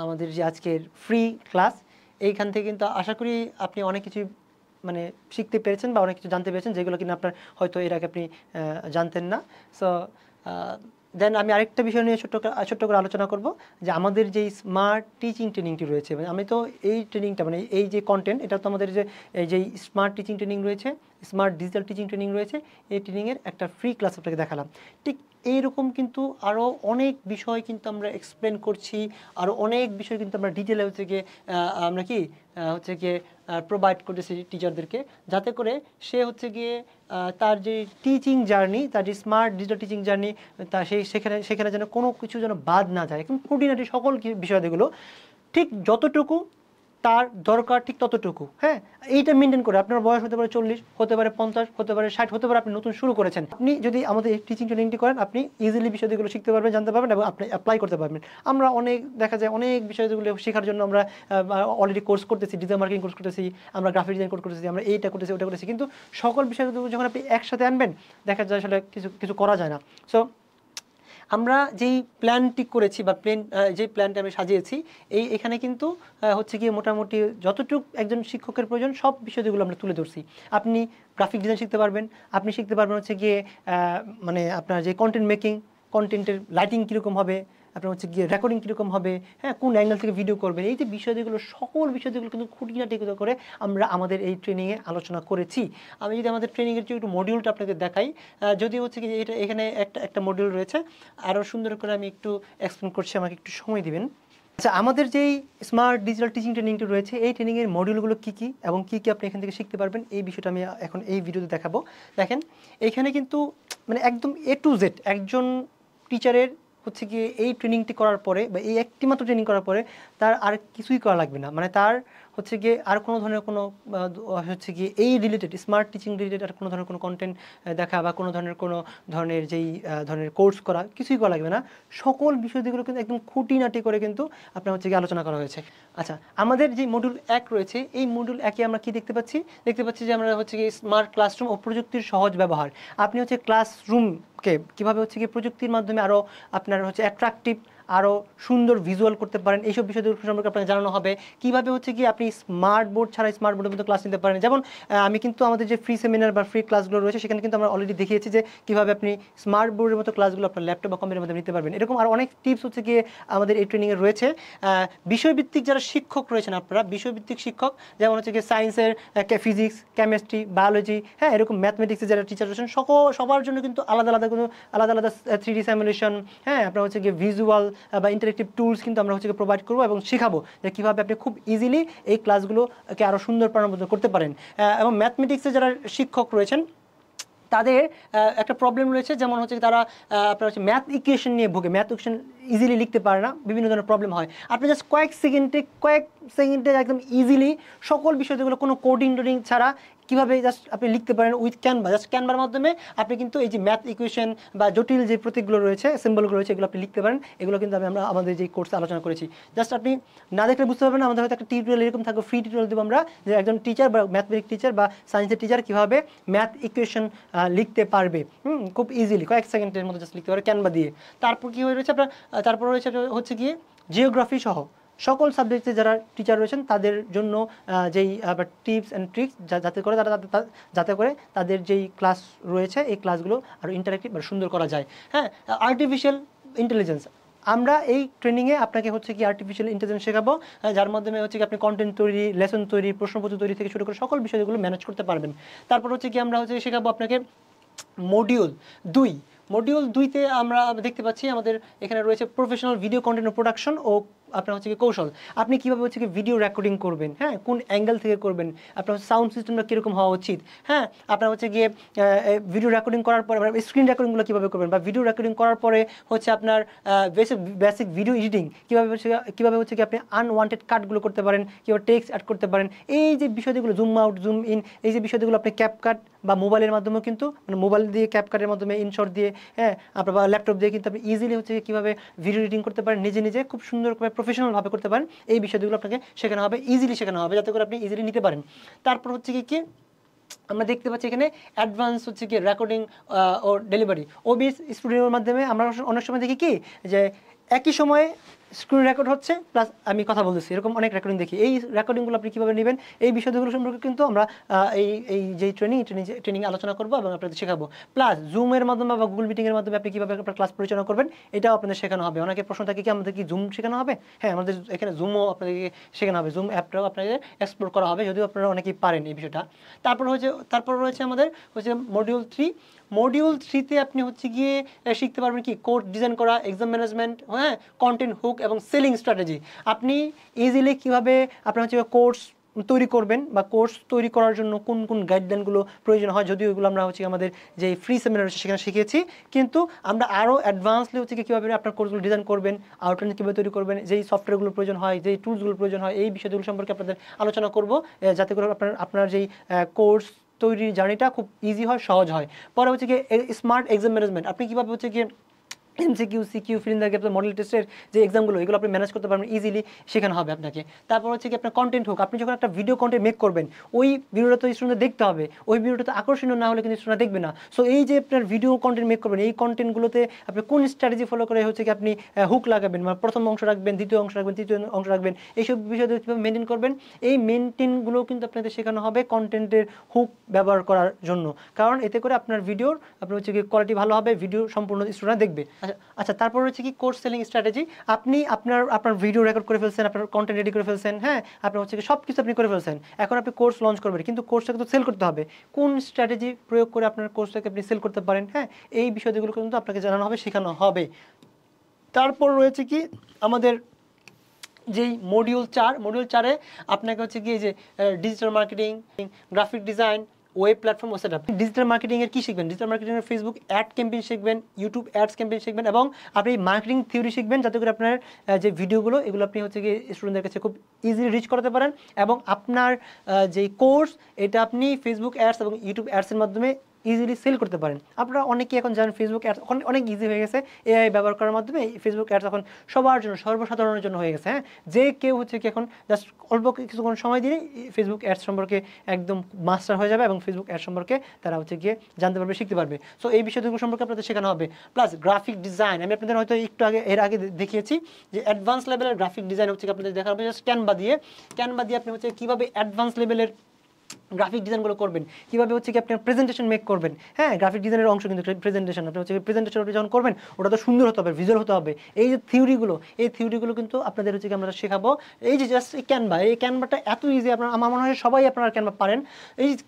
Speaker 1: আমাদের যে আজকের ফ্রি ক্লাস। এইখান থেকে কিন্তু আশা করি আপনি অনেক কিছু শিখতে পেরেছেন বা অনেক কিছু জানতে পেরেছেন, যেগুলো কিনা আপনার হয়তো এর আগে আপনি জানতেন না। সো দেন আমি আরেকটা বিষয় নিয়ে ছোট্ট করে আলোচনা করব, যে আমাদের যেই স্মার্ট টিচিং ট্রেনিংটি রয়েছে, আমি তো এই ট্রেনিংটা এই যে কন্টেন্ট, এটা তো আমাদের যেই স্মার্ট টিচিং ট্রেনিং রয়েছে, স্মার্ট ডিজিটাল টিচিং ট্রেনিং রয়েছে, এই ট্রেনিংয়ের একটা ফ্রি ক্লাস আপনাকে দেখালাম। ঠিক এইরকম কিন্তু আরও অনেক বিষয় কিন্তু আমরা এক্সপ্লেন করছি, আরও অনেক বিষয় কিন্তু আমরা ডিটেলে আমরা প্রোভাইড করতেছি টিচারদেরকে, যাতে করে সে তার যে টিচিং জার্নি, তার যে স্মার্ট ডিজিটাল টিচিং জার্নি, সেখানে যেন কোনো কিছু যেন বাদ না যায়, এবং খুঁটিনাটি সকল বিষয়গুলো ঠিক যতটুকু তার দরকার ঠিক ততটুকু, হ্যাঁ, এইটা মেনটেন করে। আপনার বয়স হতে পারে 40, হতে পারে 50, হতে পারে 60, হতে পারে আপনি নতুন শুরু করেছেন। আপনি যদি আমাদের এই টিচিং ট্রেনিংটি করেন, আপনি ইজিলি বিষয়গুলো শিখতে পারবেন, জানতে পারবেন এবং আপনি অ্যাপ্লাই করতে পারবেন। আমরা অনেক দেখা যায় অনেক বিষয়গুলো শেখার জন্য আমরা অলরেডি কোর্স করতেছি, ডিজিটাল মার্কেটিং কোর্স করতেছি, আমরা গ্রাফিক ডিজাইন কোর্স করতেছি, আমরা এইটা করতেছি, ওটা করতেছি, কিন্তু সকল বিষয়গুলো যখন আপনি একসাথে আনবেন দেখা যায় আসলে কিছু করা যায় না। সো আমরা যেই প্ল্যানটি করেছি বা যেই প্ল্যানটা আমি সাজিয়েছি, এখানে কিন্তু হচ্ছে গিয়ে মোটামুটি যতটুকু একজন শিক্ষকের প্রয়োজন সব বিষয়গুলো আমরা তুলে ধরছি। আপনি গ্রাফিক ডিজাইন শিখতে পারবেন, আপনি শিখতে পারবেন হচ্ছে গিয়ে মানে আপনার যে কন্টেন্ট মেকিং, কন্টেন্টের লাইটিং কীরকম হবে, আপনার হচ্ছে গিয়ে রেকর্ডিং কীরকম হবে, হ্যাঁ, কোন অ্যাঙ্গেল থেকে ভিডিও করবেন, এই যে বিষয়গুলো সকল বিষয়গুলো কিন্তু খুঁটিনাটি করে আমরা আমাদের এই ট্রেনিংয়ে আলোচনা করেছি। আমি যদি আমাদের ট্রেনিংয়ের যে একটু মডিউলটা আপনাকে দেখাই, যদি হচ্ছে কি এটা এখানে একটা মডিউল রয়েছে, আরও সুন্দর করে আমি একটু এক্সপ্লেন করছি, আমাকে একটু সময় দিবেন। আচ্ছা, আমাদের যেই স্মার্ট ডিজিটাল টিচিং ট্রেনিংটি রয়েছে, এই ট্রেনিংয়ের মডিউলগুলো কী কী এবং কী কী আপনি এখান থেকে শিখতে পারবেন, এই বিষয়টা আমি এখন এই ভিডিওতে দেখাবো। দেখেন, এইখানে কিন্তু মানে একদম A to Z একজন টিচারের হচ্ছে গিয়ে এই ট্রেনিংটি করার পরে বা এই একটি মাত্র ট্রেনিং করার পরে তার আর কিছুই করা লাগবে না। মানে তার হচ্ছে গিয়ে আর কোনো ধরনের কোনো হচ্ছে গিয়ে এই রিলেটেড স্মার্ট টিচিং রিলেটেড আর কোনো ধরনের কোনো কন্টেন্ট দেখা বা কোনো ধরনের যেই ধরনের কোর্স করা কিছুই করা লাগবে না। সকল বিষয়গুলো কিন্তু একদম খুঁটিনাটি করে কিন্তু আপনার হচ্ছে গিয়ে আলোচনা করা হয়েছে। আচ্ছা, আমাদের যে মডিউল 1 রয়েছে, এই মডিউল 1-এ আমরা কি দেখতে পাচ্ছি যে আমরা হচ্ছে গিয়ে স্মার্ট ক্লাসরুম ও প্রযুক্তির সহজ ব্যবহার। আপনি হচ্ছে ক্লাসরুমকে কীভাবে হচ্ছে গিয়ে প্রযুক্তির মাধ্যমে আরও আপনার হচ্ছে অ্যাট্রাকটিভ, আরও সুন্দর ভিজুয়াল করতে পারেন, এইসব বিষয়গুলো সম্পর্কে আপনাকে জানানো হবে। কীভাবে হচ্ছে কি আপনি স্মার্ট বোর্ড ছাড়া স্মার্ট বোর্ডের মধ্যে ক্লাস নিতে পারেন। যেমন আমি কিন্তু আমাদের যে ফ্রি সেমিনার বা ফ্রি ক্লাসগুলো রয়েছে সেখানে কিন্তু আমরা অলরেডি দেখিয়েছি যে কীভাবে আপনি স্মার্ট বোর্ডের মতো ক্লাসগুলো আপনার ল্যাপটপ বা কম্পিউটারের মধ্যে নিতে পারবেন। এরকম আর অনেক টিপস হচ্ছে গিয়ে আমাদের এই ট্রেনিংয়ে রয়েছে। বিষয়ভিত্তিক যারা শিক্ষক রয়েছেন, আপনারা বিষয়ভিত্তিক শিক্ষক, যেমন হচ্ছে গিয়ে সায়েন্সের ফিজিক্স, কেমিস্ট্রি, বায়োলজি, হ্যাঁ, এরকম ম্যাথমেটিক্সের যারা টিচার রয়েছেন সবার জন্য কিন্তু আলাদা আলাদা 3D সিমুলেশন, হ্যাঁ, আপনার হচ্ছে গিয়ে ভিজুয়াল বা ইন্টারেক্টিভ টুলস কিন্তু আমরা হচ্ছে প্রোভাইড করবো এবং শেখাবো যে কীভাবে আপনি খুব ইজিলি এই ক্লাসগুলোকে আরও সুন্দর প্রাণবন্ত করতে পারেন। এবং ম্যাথমেটিক্সের যারা শিক্ষক রয়েছেন তাদের একটা প্রবলেম রয়েছে, যেমন হচ্ছে তারা আপনার হচ্ছে ম্যাথ ইকুয়েশন নিয়ে ভোগে, ম্যাথ ইকুয়েশন ইজিলি লিখতে পারে না, বিভিন্ন ধরনের প্রবলেম হয়। আপনি জাস্ট কয়েক সেকেন্ডে একদম ইজিলি সকল বিষয়গুলো কোনো কোডিং ছাড়া কীভাবে জাস্ট আপনি লিখতে পারেন উইথ ক্যানভা। জাস্ট ক্যানভার মাধ্যমে আপনি কিন্তু এই যে ম্যাথ ইকুয়েশন বা জটিল যে প্রতীকগুলো রয়েছে, সিম্বলগুলো রয়েছে, এগুলো আপনি লিখতে পারেন। এগুলো কিন্তু আমরা আমাদের যে কোর্সে আলোচনা করেছি। জাস্ট আপনি না দেখলে বুঝতে পারবেন না। আমাদের হয়তো একটা টিউটোরিয়াল এরকম থাকবে, ফ্রি টিউটোরিয়াল দেবো আমরা, যে একজন টিচার বা ম্যাথমেটিক্স টিচার বা সায়েন্সের টিচার কীভাবে ম্যাথ ইকুয়েশন লিখতে পারবে খুব ইজিলি কয়েক সেকেন্ডের মধ্যে জাস্ট লিখতে পারবে ক্যানভা দিয়ে। তারপর কী রয়েছে আপনার, তারপর রয়েছে হচ্ছে গিয়ে জিওগ্রাফি সহ সকল সাবজেক্টে যারা টিচার রয়েছেন তাদের জন্য যেই টিপস অ্যান্ড ট্রিক্স, যাতে করে তাদের যেই ক্লাস রয়েছে এই ক্লাসগুলো আরও ইন্টারেক্টিভ আর সুন্দর করা যায়। হ্যাঁ, আর্টিফিশিয়াল ইন্টেলিজেন্স, আমরা এই ট্রেনিংয়ে আপনাকে হচ্ছে কি আর্টিফিশিয়াল ইন্টেলিজেন্স শেখাবো, যার মাধ্যমে হচ্ছে কি আপনি কন্টেন্ট তৈরি, লেসন তৈরি, প্রশ্নপত্র তৈরি থেকে শুরু করে সকল বিষয়গুলো ম্যানেজ করতে পারবেন। তারপর হচ্ছে কি আমরা হচ্ছে শেখাবো আপনাকে মডিউল 2-তে আমরা দেখতে পাচ্ছি আমাদের এখানে রয়েছে প্রফেশনাল ভিডিও কন্টেন্ট প্রোডাকশন ও আপনার হচ্ছে কি কৌশল। আপনি কীভাবে হচ্ছে কি ভিডিও রেকর্ডিং করবেন, হ্যাঁ, কোন অ্যাঙ্গেল থেকে করবেন, আপনার সাউন্ড সিস্টেমটা কীরকম হওয়া উচিত, হ্যাঁ, আপনার হচ্ছে গিয়ে ভিডিও রেকর্ডিং করার পরে স্ক্রিন রেকর্ডিংগুলো কীভাবে করবেন, বা ভিডিও রেকর্ডিং করার পরে হচ্ছে আপনার বেসিক ভিডিও এডিটিং কীভাবে হচ্ছে কি আপনি আনওয়ান্টেড কাটগুলো করতে পারেন, কীভাবে টেক্সট অ্যাড করতে পারেন, এই যে বিষয়গুলো জুম আউট, জুম ইন, এই যে বিষয়গুলো আপনি ক্যাপকাট বা মোবাইলের মাধ্যমেও কিন্তু মানে মোবাইল দিয়ে ক্যাপকাটের মাধ্যমে ইনশট দিয়ে, হ্যাঁ, আপনার বা ল্যাপটপ দিয়ে কিন্তু আপনি ইজিলি হচ্ছে কীভাবে ভিডিও এডিটিং করতে পারেন, নিজে খুব সুন্দর করে প্রফেশনালভাবে করতে পারেন। এই বিষয়গুলো আপনাকে শেখানো হবে, ইজিলি শেখানো হবে, যাতে করে আপনি ইজিলি নিতে পারেন। তারপর হচ্ছে কি আমরা দেখতে পাচ্ছি এখানে অ্যাডভান্স হচ্ছে কি রেকর্ডিং ও ডেলিভারি। ওবিএস স্টুডিওর মাধ্যমে আমরা অনেক সময় দেখি কি যে একই সময়ে স্ক্রিন রেকর্ড হচ্ছে প্লাস আমি কথা বলতেছি, এরকম অনেক রেকর্ডিং দেখি। এই রেকর্ডিংগুলো আপনি কীভাবে নেবেন, এই বিষয়গুলো সম্পর্কে কিন্তু আমরা এই যে ট্রেনিং আলোচনা করবো এবং আপনাদের শেখাবো। প্লাস জুমের মাধ্যমে বা গুগল মিটিংয়ের মাধ্যমে আপনি কীভাবে আপনার ক্লাস পরিচালনা করবেন এটাও আপনাদের শেখানো হবে। অনেকের প্রশ্ন থাকে কি আমাদের কি জুম শেখানো হবে? হ্যাঁ, আমাদের এখানে জুমও আপনাদেরকে শেখানো হবে, জুম অ্যাপটাও আপনাদের এক্সপ্লোর করা হবে, যদিও আপনারা অনেকেই পারেন এই বিষয়টা। তারপর রয়েছে আমাদের হচ্ছে মডিউল 3-তে আপনি হচ্ছে গিয়ে শিখতে পারবেন কি কোর্স ডিজাইন করা, এক্সাম ম্যানেজমেন্ট, হ্যাঁ, কন্টেন্ট হুক এবং সেলিং স্ট্র্যাটেজি। আপনি ইজিলি কীভাবে আপনার হচ্ছে কোর্স তৈরি করবেন বা কোর্স তৈরি করার জন্য কোন কোন গাইডলাইনগুলো প্রয়োজন হয়, যদিও এগুলো আমরা হচ্ছে আমাদের যে ফ্রি সেমিনার রয়েছে সেখানে শিখেছি, কিন্তু আমরা আরও অ্যাডভান্সলি হচ্ছে কীভাবে আপনার কোর্সগুলো ডিজাইন করবেন, আউটলাইন কীভাবে তৈরি করবেন, যেই সফটওয়্যারগুলো প্রয়োজন হয়, যেই টুলসগুলো প্রয়োজন হয়, এই বিষয়গুলো সম্পর্কে আপনাদের আলোচনা করব, যাতে করে আপনার যেই কোর্স তৈরির জার্নিটা খুব ইজি হয়, সহজ হয়। পরে হচ্ছে কি স্মার্ট এক্সাম ম্যানেজমেন্ট, আপনি কীভাবে হচ্ছে কি MCQ, CQ, fill in the gaps, model টেস্টের যে এক্সামগুলো এগুলো আপনি ম্যানেজ করতে পারবেন ইজিলি, শেখানো হবে আপনাকে। তারপর হচ্ছে কি আপনার কন্টেন্ট হোক, আপনি যখন একটা ভিডিও কন্টেন্ট মেক করবেন, ওই ভিডিওটা তো স্টুডেন্টদের দেখতে হবে, ওই ভিডিওটা তো আকর্ষণীয় না হলে কিন্তু স্টুডেন্ট দেখবে না। সো এই যে আপনার ভিডিও কন্টেন্ট মেক করবেন, এই কন্টেন্টগুলোতে আপনি কোন স্ট্র্যাটেজি ফলো করে হচ্ছে কি আপনি হুক লাগাবেন, মানে প্রথম অংশ রাখবেন, দ্বিতীয় অংশ রাখবেন, তৃতীয় অংশ রাখবেন, এইসব বিষয়গুলো কীভাবে মেনটেন করবেন, এই মেনটেনগুলো কিন্তু আপনাদের শেখানো হবে কন্টেন্টের হুক ব্যবহার করার জন্য। কারণ এতে করে আপনার ভিডিওর আপনার হচ্ছে কি কোয়ালিটি ভালো হবে, ভিডিও সম্পূর্ণ স্টুডেন্ট দেখবে। আচ্ছা, তারপর হচ্ছে কি কোর্স সেলিং স্ট্র্যাটেজি, আপনি আপনার ভিডিও রেকর্ড করে ফেলছেন, আপনার কন্টেন্ট রেডি করে ফেলছেন, হ্যাঁ, আপনার হচ্ছে কি সব কিছু আপনি করে ফেলছেন, এখন আপনি কোর্স লঞ্চ করবেন, কিন্তু কোর্সটাকে তো সেল করতে হবে, কোন স্ট্র্যাটেজি প্রয়োগ করে আপনার কোর্সটাকে আপনি সেল করতে পারেন, হ্যাঁ, এই বিষয়গুলো কিন্তু আপনাকে জানানো হবে, শেখানো হবে। তারপর রয়েছে কি আমাদের যেই মডিউল 4 আপনাকে হচ্ছে কি যে digital marketing, graphic design, web platform set up. Digital মার্কেটিংয়ের কী শিখবেন? ডিজিটাল মার্কেটিংয়ের ফেসবুক অ্যাড ক্যাম্পেইন শিখবেন, ইউটিউব অ্যাডস ক্যাম্পেইন শিখবেন, এবং আপনি মার্কেটিং থিওরি শিখবেন, যাতে করে আপনার যে ভিডিওগুলো এগুলো আপনি হচ্ছে গিয়ে স্টুডেন্টদের কাছে খুব ইজিলি রিচ করাতে পারেন, এবং আপনার যেই কোর্স এটা আপনি ফেসবুক অ্যাডস এবং ইউটিউব অ্যাডসের মাধ্যমে ইজিলি সেল করতে পারেন। আপনারা অনেকেই এখন জানেন ফেসবুক অ্যাডস এখন অনেক ইজি হয়ে গেছে, এআই ব্যবহার করার মাধ্যমে ফেসবুক অ্যাডস এখন সবার জন্য, সর্বসাধারণের জন্য হয়ে গেছে, হ্যাঁ, যে কেউ হচ্ছে কি এখন জাস্ট অল্প কিছুক্ষণ সময় দিলে ফেসবুক অ্যাডস সম্পর্কে একদম মাস্টার হয়ে যাবে, এবং ফেসবুক অ্যাডস সম্পর্কে তারা হচ্ছে গিয়ে জানতে পারবে, শিখতে পারবে। সো এই বিষয়গুলো সম্পর্কে আপনাদের শেখানো হবে। প্লাস গ্রাফিক ডিজাইন, আমি আপনাদের হয়তো এর আগে দেখিয়েছি যে অ্যাডভান্স লেভেলের গ্রাফিক ডিজাইন হচ্ছে আপনাদের দেখানো হবে জাস্ট ক্যানভা দিয়ে আপনি হচ্ছে কীভাবে অ্যাডভান্স লেভেলের গ্রাফিক ডিজাইনগুলো করবেন, কীভাবে হচ্ছে কি আপনি প্রেজেন্টেশন মেক করবেন, হ্যাঁ, গ্রাফিক ডিজাইনের অংশ কিন্তু প্রেজেন্টেশন, আপনি হচ্ছে প্রেজেন্টেশন যখন করবেন ওটা তো সুন্দর হতে হবে, ভিজুয়াল হতে হবে। এই যে থিওরিগুলো কিন্তু আপনাদের হচ্ছে কি আমরা শেখাবো। এই যে জাস্ট এই ক্যানভাটা এত ইজি, আমার মনে হয় সবাই আপনারা ক্যানভা পারেন।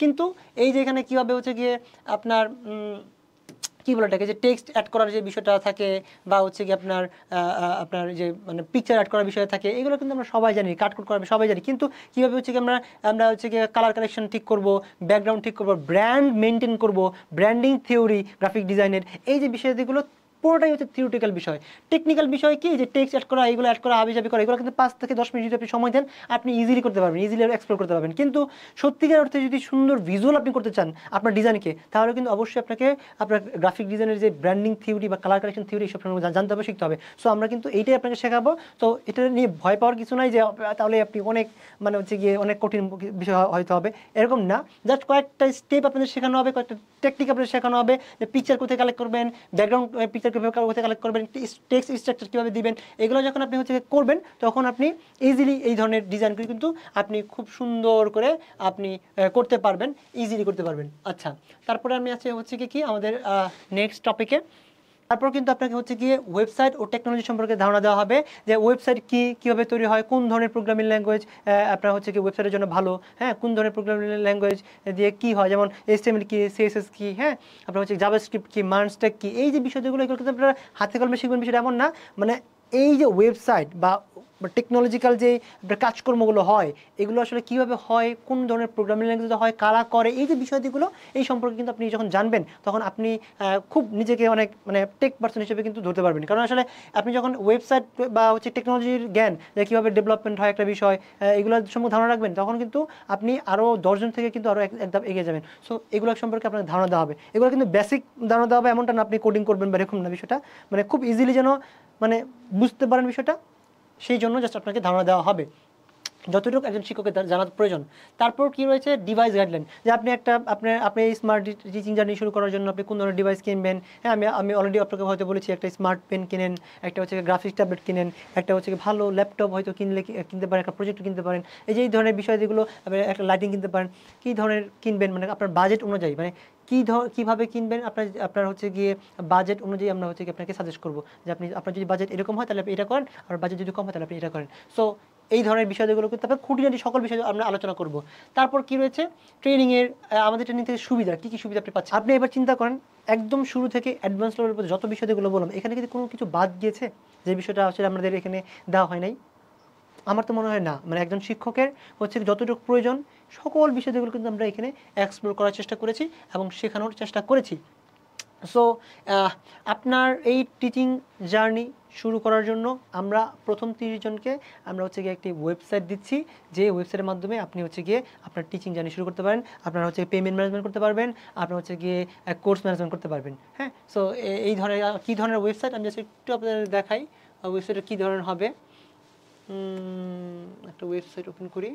Speaker 1: কিন্তু এই যে এখানে কীভাবে হচ্ছে গিয়ে আপনার কী বলে এটাকে, যে টেক্সট অ্যাড করার যে বিষয়টা থাকে, বা হচ্ছে কি আপনার যে মানে পিকচার অ্যাড করার বিষয় থাকে, এগুলো কিন্তু আমরা সবাই জানি, কাটকুট করার সবাই জানি, কিন্তু কীভাবে হচ্ছে কি আমরা হচ্ছে কি কালার কালেকশন ঠিক করব, ব্যাকগ্রাউন্ড ঠিক করব, ব্র্যান্ড মেনটেন করব, ব্র্যান্ডিং থিওরি গ্রাফিক ডিজাইনের, এই যে বিষয়গুলো পুরোটাই হচ্ছে থিওরিটিক্যাল বিষয়। টেকনিক্যাল বিষয় কি, যে টেক্সট অ্যাড করা, এগুলো অ্যাড করা, হাবিজাবি করা, এগুলো কিন্তু 5 থেকে 10 মিনিট যদি আপনি সময় দেন আপনি ইজিলি করতে পারবেন, ইজিলি এক্সপ্লোর করতে পারবেন। কিন্তু সত্যিকার অর্থে যদি সুন্দর ভিজুয়াল আপনি করতে চান আপনার ডিজাইনকে, তাহলে কিন্তু অবশ্যই আপনাকে আপনার গ্রাফিক ডিজাইনের যে ব্র্যান্ডিং থিওরি বা কালার কালেকশন থিওরি সব জানতে হবে, শিখতে হবে। সো আমরা কিন্তু এইটাই আপনাকে শেখাবো। তো এটা নিয়ে ভয় পাওয়ার কিছু নাই যে তাহলে আপনি অনেক মানে হচ্ছে গিয়ে অনেক কঠিন বিষয় হয়তো হবে, এরকম না। জাস্ট কয়েকটা স্টেপ আপনাদের শেখানো হবে, কয়েকটা টেকনিক আপনাদের শেখানো হবে, যে পিকচার কোথায় কালেক্ট করবেন, ব্যাকগ্রাউন্ড পিকচার কোথায় কালেক্ট করবেন, টেক্সট স্ট্রাকচার কীভাবে দিবেন, এগুলো যখন আপনি হচ্ছে করবেন তখন আপনি ইজিলি এই ধরনের ডিজাইনগুলো কিন্তু আপনি খুব সুন্দর করে আপনি করতে পারবেন, ইজিলি করতে পারবেন। আচ্ছা, তারপরে আমি হচ্ছে কি আমাদের নেক্সট টপিকে। তারপর কিন্তু আপনাকে হচ্ছে গিয়ে ওয়েবসাইট ও টেকনোলজি সম্পর্কে ধারণা দেওয়া হবে, যে ওয়েবসাইট কীভাবে তৈরি হয়, কোন ধরনের প্রোগ্রামিং ল্যাঙ্গুয়েজ আপনার হচ্ছে কি ওয়েবসাইটের জন্য ভালো, হ্যাঁ, কোন ধরনের প্রোগ্রামিং ল্যাঙ্গুয়েজ দিয়ে কী হয়, যেমন HTML কি, CSS কি, হ্যাঁ, আপনার হচ্ছে জাভাস্ক্রিপ্ট কি, মার্নস্ট্যাক কি, এই যে বিষয়গুলো এগুলো কিন্তু আপনারা হাতে কলমে শিখবেন। বিষয়টা এমন না, মানে এই যে ওয়েবসাইট বা টেকনোলজিক্যাল যে কাজকর্মগুলো হয় এগুলো আসলে কীভাবে হয়, কোন ধরনের প্রোগ্রামিং ল্যাঙ্গুয়েজ হয়, কারা করে, এই যে বিষয়গুলো এই সম্পর্কে কিন্তু আপনি যখন জানবেন তখন আপনি খুব নিজেকে অনেক মানে টেক পার্সন হিসেবে কিন্তু ধরতে পারবেন। কারণ আসলে আপনি যখন ওয়েবসাইট বা হচ্ছে টেকনোলজির জ্ঞান, যে কীভাবে ডেভেলপমেন্ট হয় একটা বিষয়, এগুলো সম্পর্কে ধারণা রাখবেন, তখন কিন্তু আপনি আরও 10 জন থেকে কিন্তু আরও এক ধাপ এগিয়ে যাবেন। সো এগুলো সম্পর্কে আপনার ধারণা দেওয়া হবে। এগুলো কিন্তু বেসিক ধারণা দেওয়া হবে, এমনটা না আপনি কোডিং করবেন বা এরকম না, বিষয়টা মানে খুব ইজিলি যেন মানে বুঝতে পারেন বিষয়টা, সেই জন্য জাস্ট আপনাকে ধারণা দেওয়া হবে যতটুকু একজন শিক্ষকের জানার প্রয়োজন। তারপর কি রয়েছে, ডিভাইস গাইডলাইন, যে আপনি এই স্মার্ট টিচিং জার্নি শুরু করার জন্য আপনি কোন ধরনের ডিভাইস কিনবেন। হ্যাঁ, আমি অলরেডি আপনাকে হয়তো বলেছি, একটা স্মার্ট পেন কিনেন, একটা হচ্ছে গ্রাফিক্স ট্যাবলেট কিনেন, একটা হচ্ছে ভালো ল্যাপটপ হয়তো কিনতে পারেন, একটা প্রজেক্টর কিনতে পারেন, এই ধরনের বিষয় যেগুলো, একটা লাইটিং কিনতে পারেন। কী ধরনের কিনবেন মানে আপনার বাজেট অনুযায়ী, মানে কীভাবে কিনবেন আপনার হচ্ছে গিয়ে বাজেট অনুযায়ী আমরা হচ্ছে আপনাকে সাজেস্ট করবো, যে আপনার যদি বাজেট এরকম হয় তাহলে আপনি এটা করেন, আর বাজেট যদি কম হয় তাহলে আপনি এটা করেন। সো এই ধরনের বিষয়গুলো কিন্তু তারপর খুঁটিনাটি সকল বিষয় আমরা আলোচনা করব। তারপর কি রয়েছে, ট্রেনিংয়ের, আমাদের ট্রেনিং থেকে সুবিধা কী সুবিধা আপনি পাচ্ছেন। আপনি এবার চিন্তা করেন একদম শুরু থেকে অ্যাডভান্স লেভেলের পর্যন্ত যত বিষয়গুলো বললাম, এখানে কিন্তু কোনো কিছু বাদ গিয়েছে যে বিষয়টা আসলে আমাদের এখানে দেওয়া হয় নাই? আমার তো মনে হয় না, মানে একজন শিক্ষকের হচ্ছে যতটুকু প্রয়োজন সকল বিষয়গুলো কিন্তু আমরা এখানে এক্সপ্লোর করার চেষ্টা করেছি এবং শেখানোর চেষ্টা করেছি। সো আপনার এই টিচিং জার্নি শুরু করার জন্য আমরা প্রথম 30 জনকে আমরা হচ্ছে গিয়ে একটি ওয়েবসাইট দিচ্ছি, যে ওয়েবসাইটের মাধ্যমে আপনি হচ্ছে গিয়ে আপনার টিচিং জার্নি শুরু করতে পারেন। আপনারা হচ্ছে পেমেন্ট ম্যানেজমেন্ট করতে পারবেন, আপনারা হচ্ছে গিয়ে কোর্স ম্যানেজমেন্ট করতে পারবেন। হ্যাঁ, সো এই ধরনের কী ধরনের ওয়েবসাইট আমি জাস্ট একটু আপনাদের দেখাই ওয়েবসাইটটা কী ধরনের হবে। একটা ওয়েবসাইট ওপেন করি।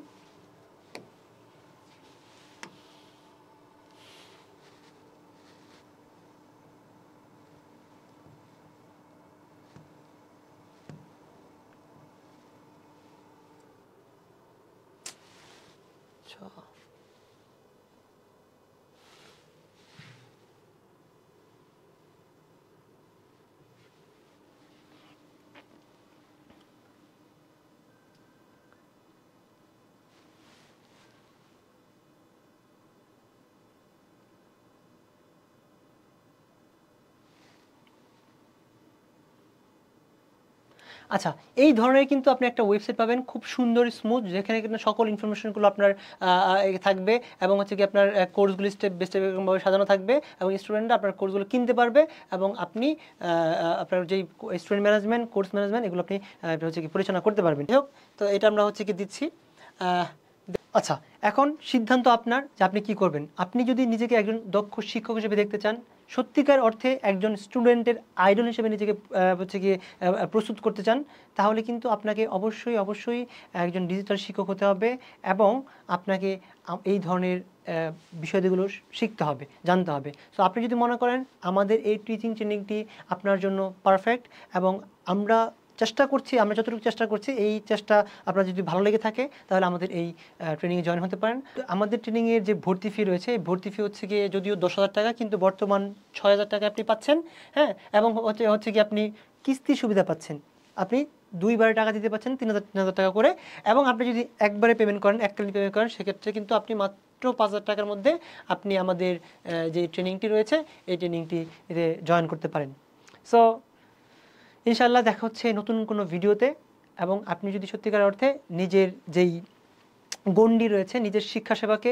Speaker 1: আচ্ছা, এই ধরনের কিন্তু আপনি একটা ওয়েবসাইট পাবেন খুব সুন্দর স্মুথ, যেখানে কিন্তু সকল ইনফরমেশনগুলো আপনার থাকবে এবং হচ্ছে কি আপনার কোর্সগুলি স্টেপ বাই স্টেপ এরকমভাবে সাজানো থাকবে এবং স্টুডেন্টরা আপনার কোর্সগুলো কিনতে পারবে এবং আপনি আপনার যেই স্টুডেন্ট ম্যানেজমেন্ট, কোর্স ম্যানেজমেন্ট এগুলো আপনি হচ্ছে কি পরিচালনা করতে পারবেন। যাই হোক, তো এটা আমরা হচ্ছে কি দিচ্ছি। আচ্ছা, এখন সিদ্ধান্ত আপনার যে আপনি কি করবেন। আপনি যদি নিজেকে একজন দক্ষ শিক্ষক হিসেবে দেখতে চান, সত্যিকার অর্থে একজন স্টুডেন্টের আইডল হিসেবে নিজেকে হচ্ছে গিয়ে প্রস্তুত করতে চান, তাহলে কিন্তু আপনাকে অবশ্যই একজন ডিজিটাল শিক্ষক হতে হবে এবং আপনাকে এই ধরনের বিষয়গুলো শিখতে হবে, জানতে হবে। সো আপনি যদি মনে করেন আমাদের এই টিচিং ট্রেনিংটি আপনার জন্য পারফেক্ট এবং আমরা যতটুকু চেষ্টা করছি, এই চেষ্টা আপনার যদি ভালো লেগে থাকে তাহলে আমাদের এই ট্রেনিংয়ে জয়েন হতে পারেন। আমাদের ট্রেনিংয়ের যে ভর্তি ফি রয়েছে, এই ভর্তি ফি হচ্ছে গিয়ে যদিও 10,000 টাকা, কিন্তু বর্তমান 6,000 টাকা আপনি পাচ্ছেন। হ্যাঁ, এবং হচ্ছে কি আপনি কিস্তি সুবিধা পাচ্ছেন, আপনি 2বারে টাকা দিতে পাচ্ছেন 3,000 টাকা করে। এবং আপনি যদি একবারে পেমেন্ট করেন, এককালীন পেমেন্ট করেন, সেক্ষেত্রে কিন্তু আপনি মাত্র 5,000 টাকার মধ্যে আপনি আমাদের যে ট্রেনিংটি রয়েছে এই ট্রেনিংটিতে জয়েন করতে পারেন। সো ইনশাআল্লাহ দেখা হচ্ছে নতুন কোনো ভিডিওতে। এবং আপনি যদি সত্যিকার অর্থে নিজের যেই গণ্ডি রয়েছে, নিজের শিক্ষা সেবাকে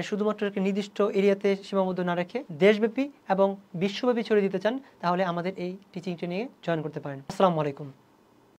Speaker 1: শুধুমাত্র একটি নির্দিষ্ট এরিয়াতে সীমাবদ্ধ না রেখে দেশব্যাপী এবং বিশ্বব্যাপী ছড়িয়ে দিতে চান, তাহলে আমাদের এই টিচিং ট্রেনিংয়ে জয়েন করতে পারেন। আসসালামু আলাইকুম।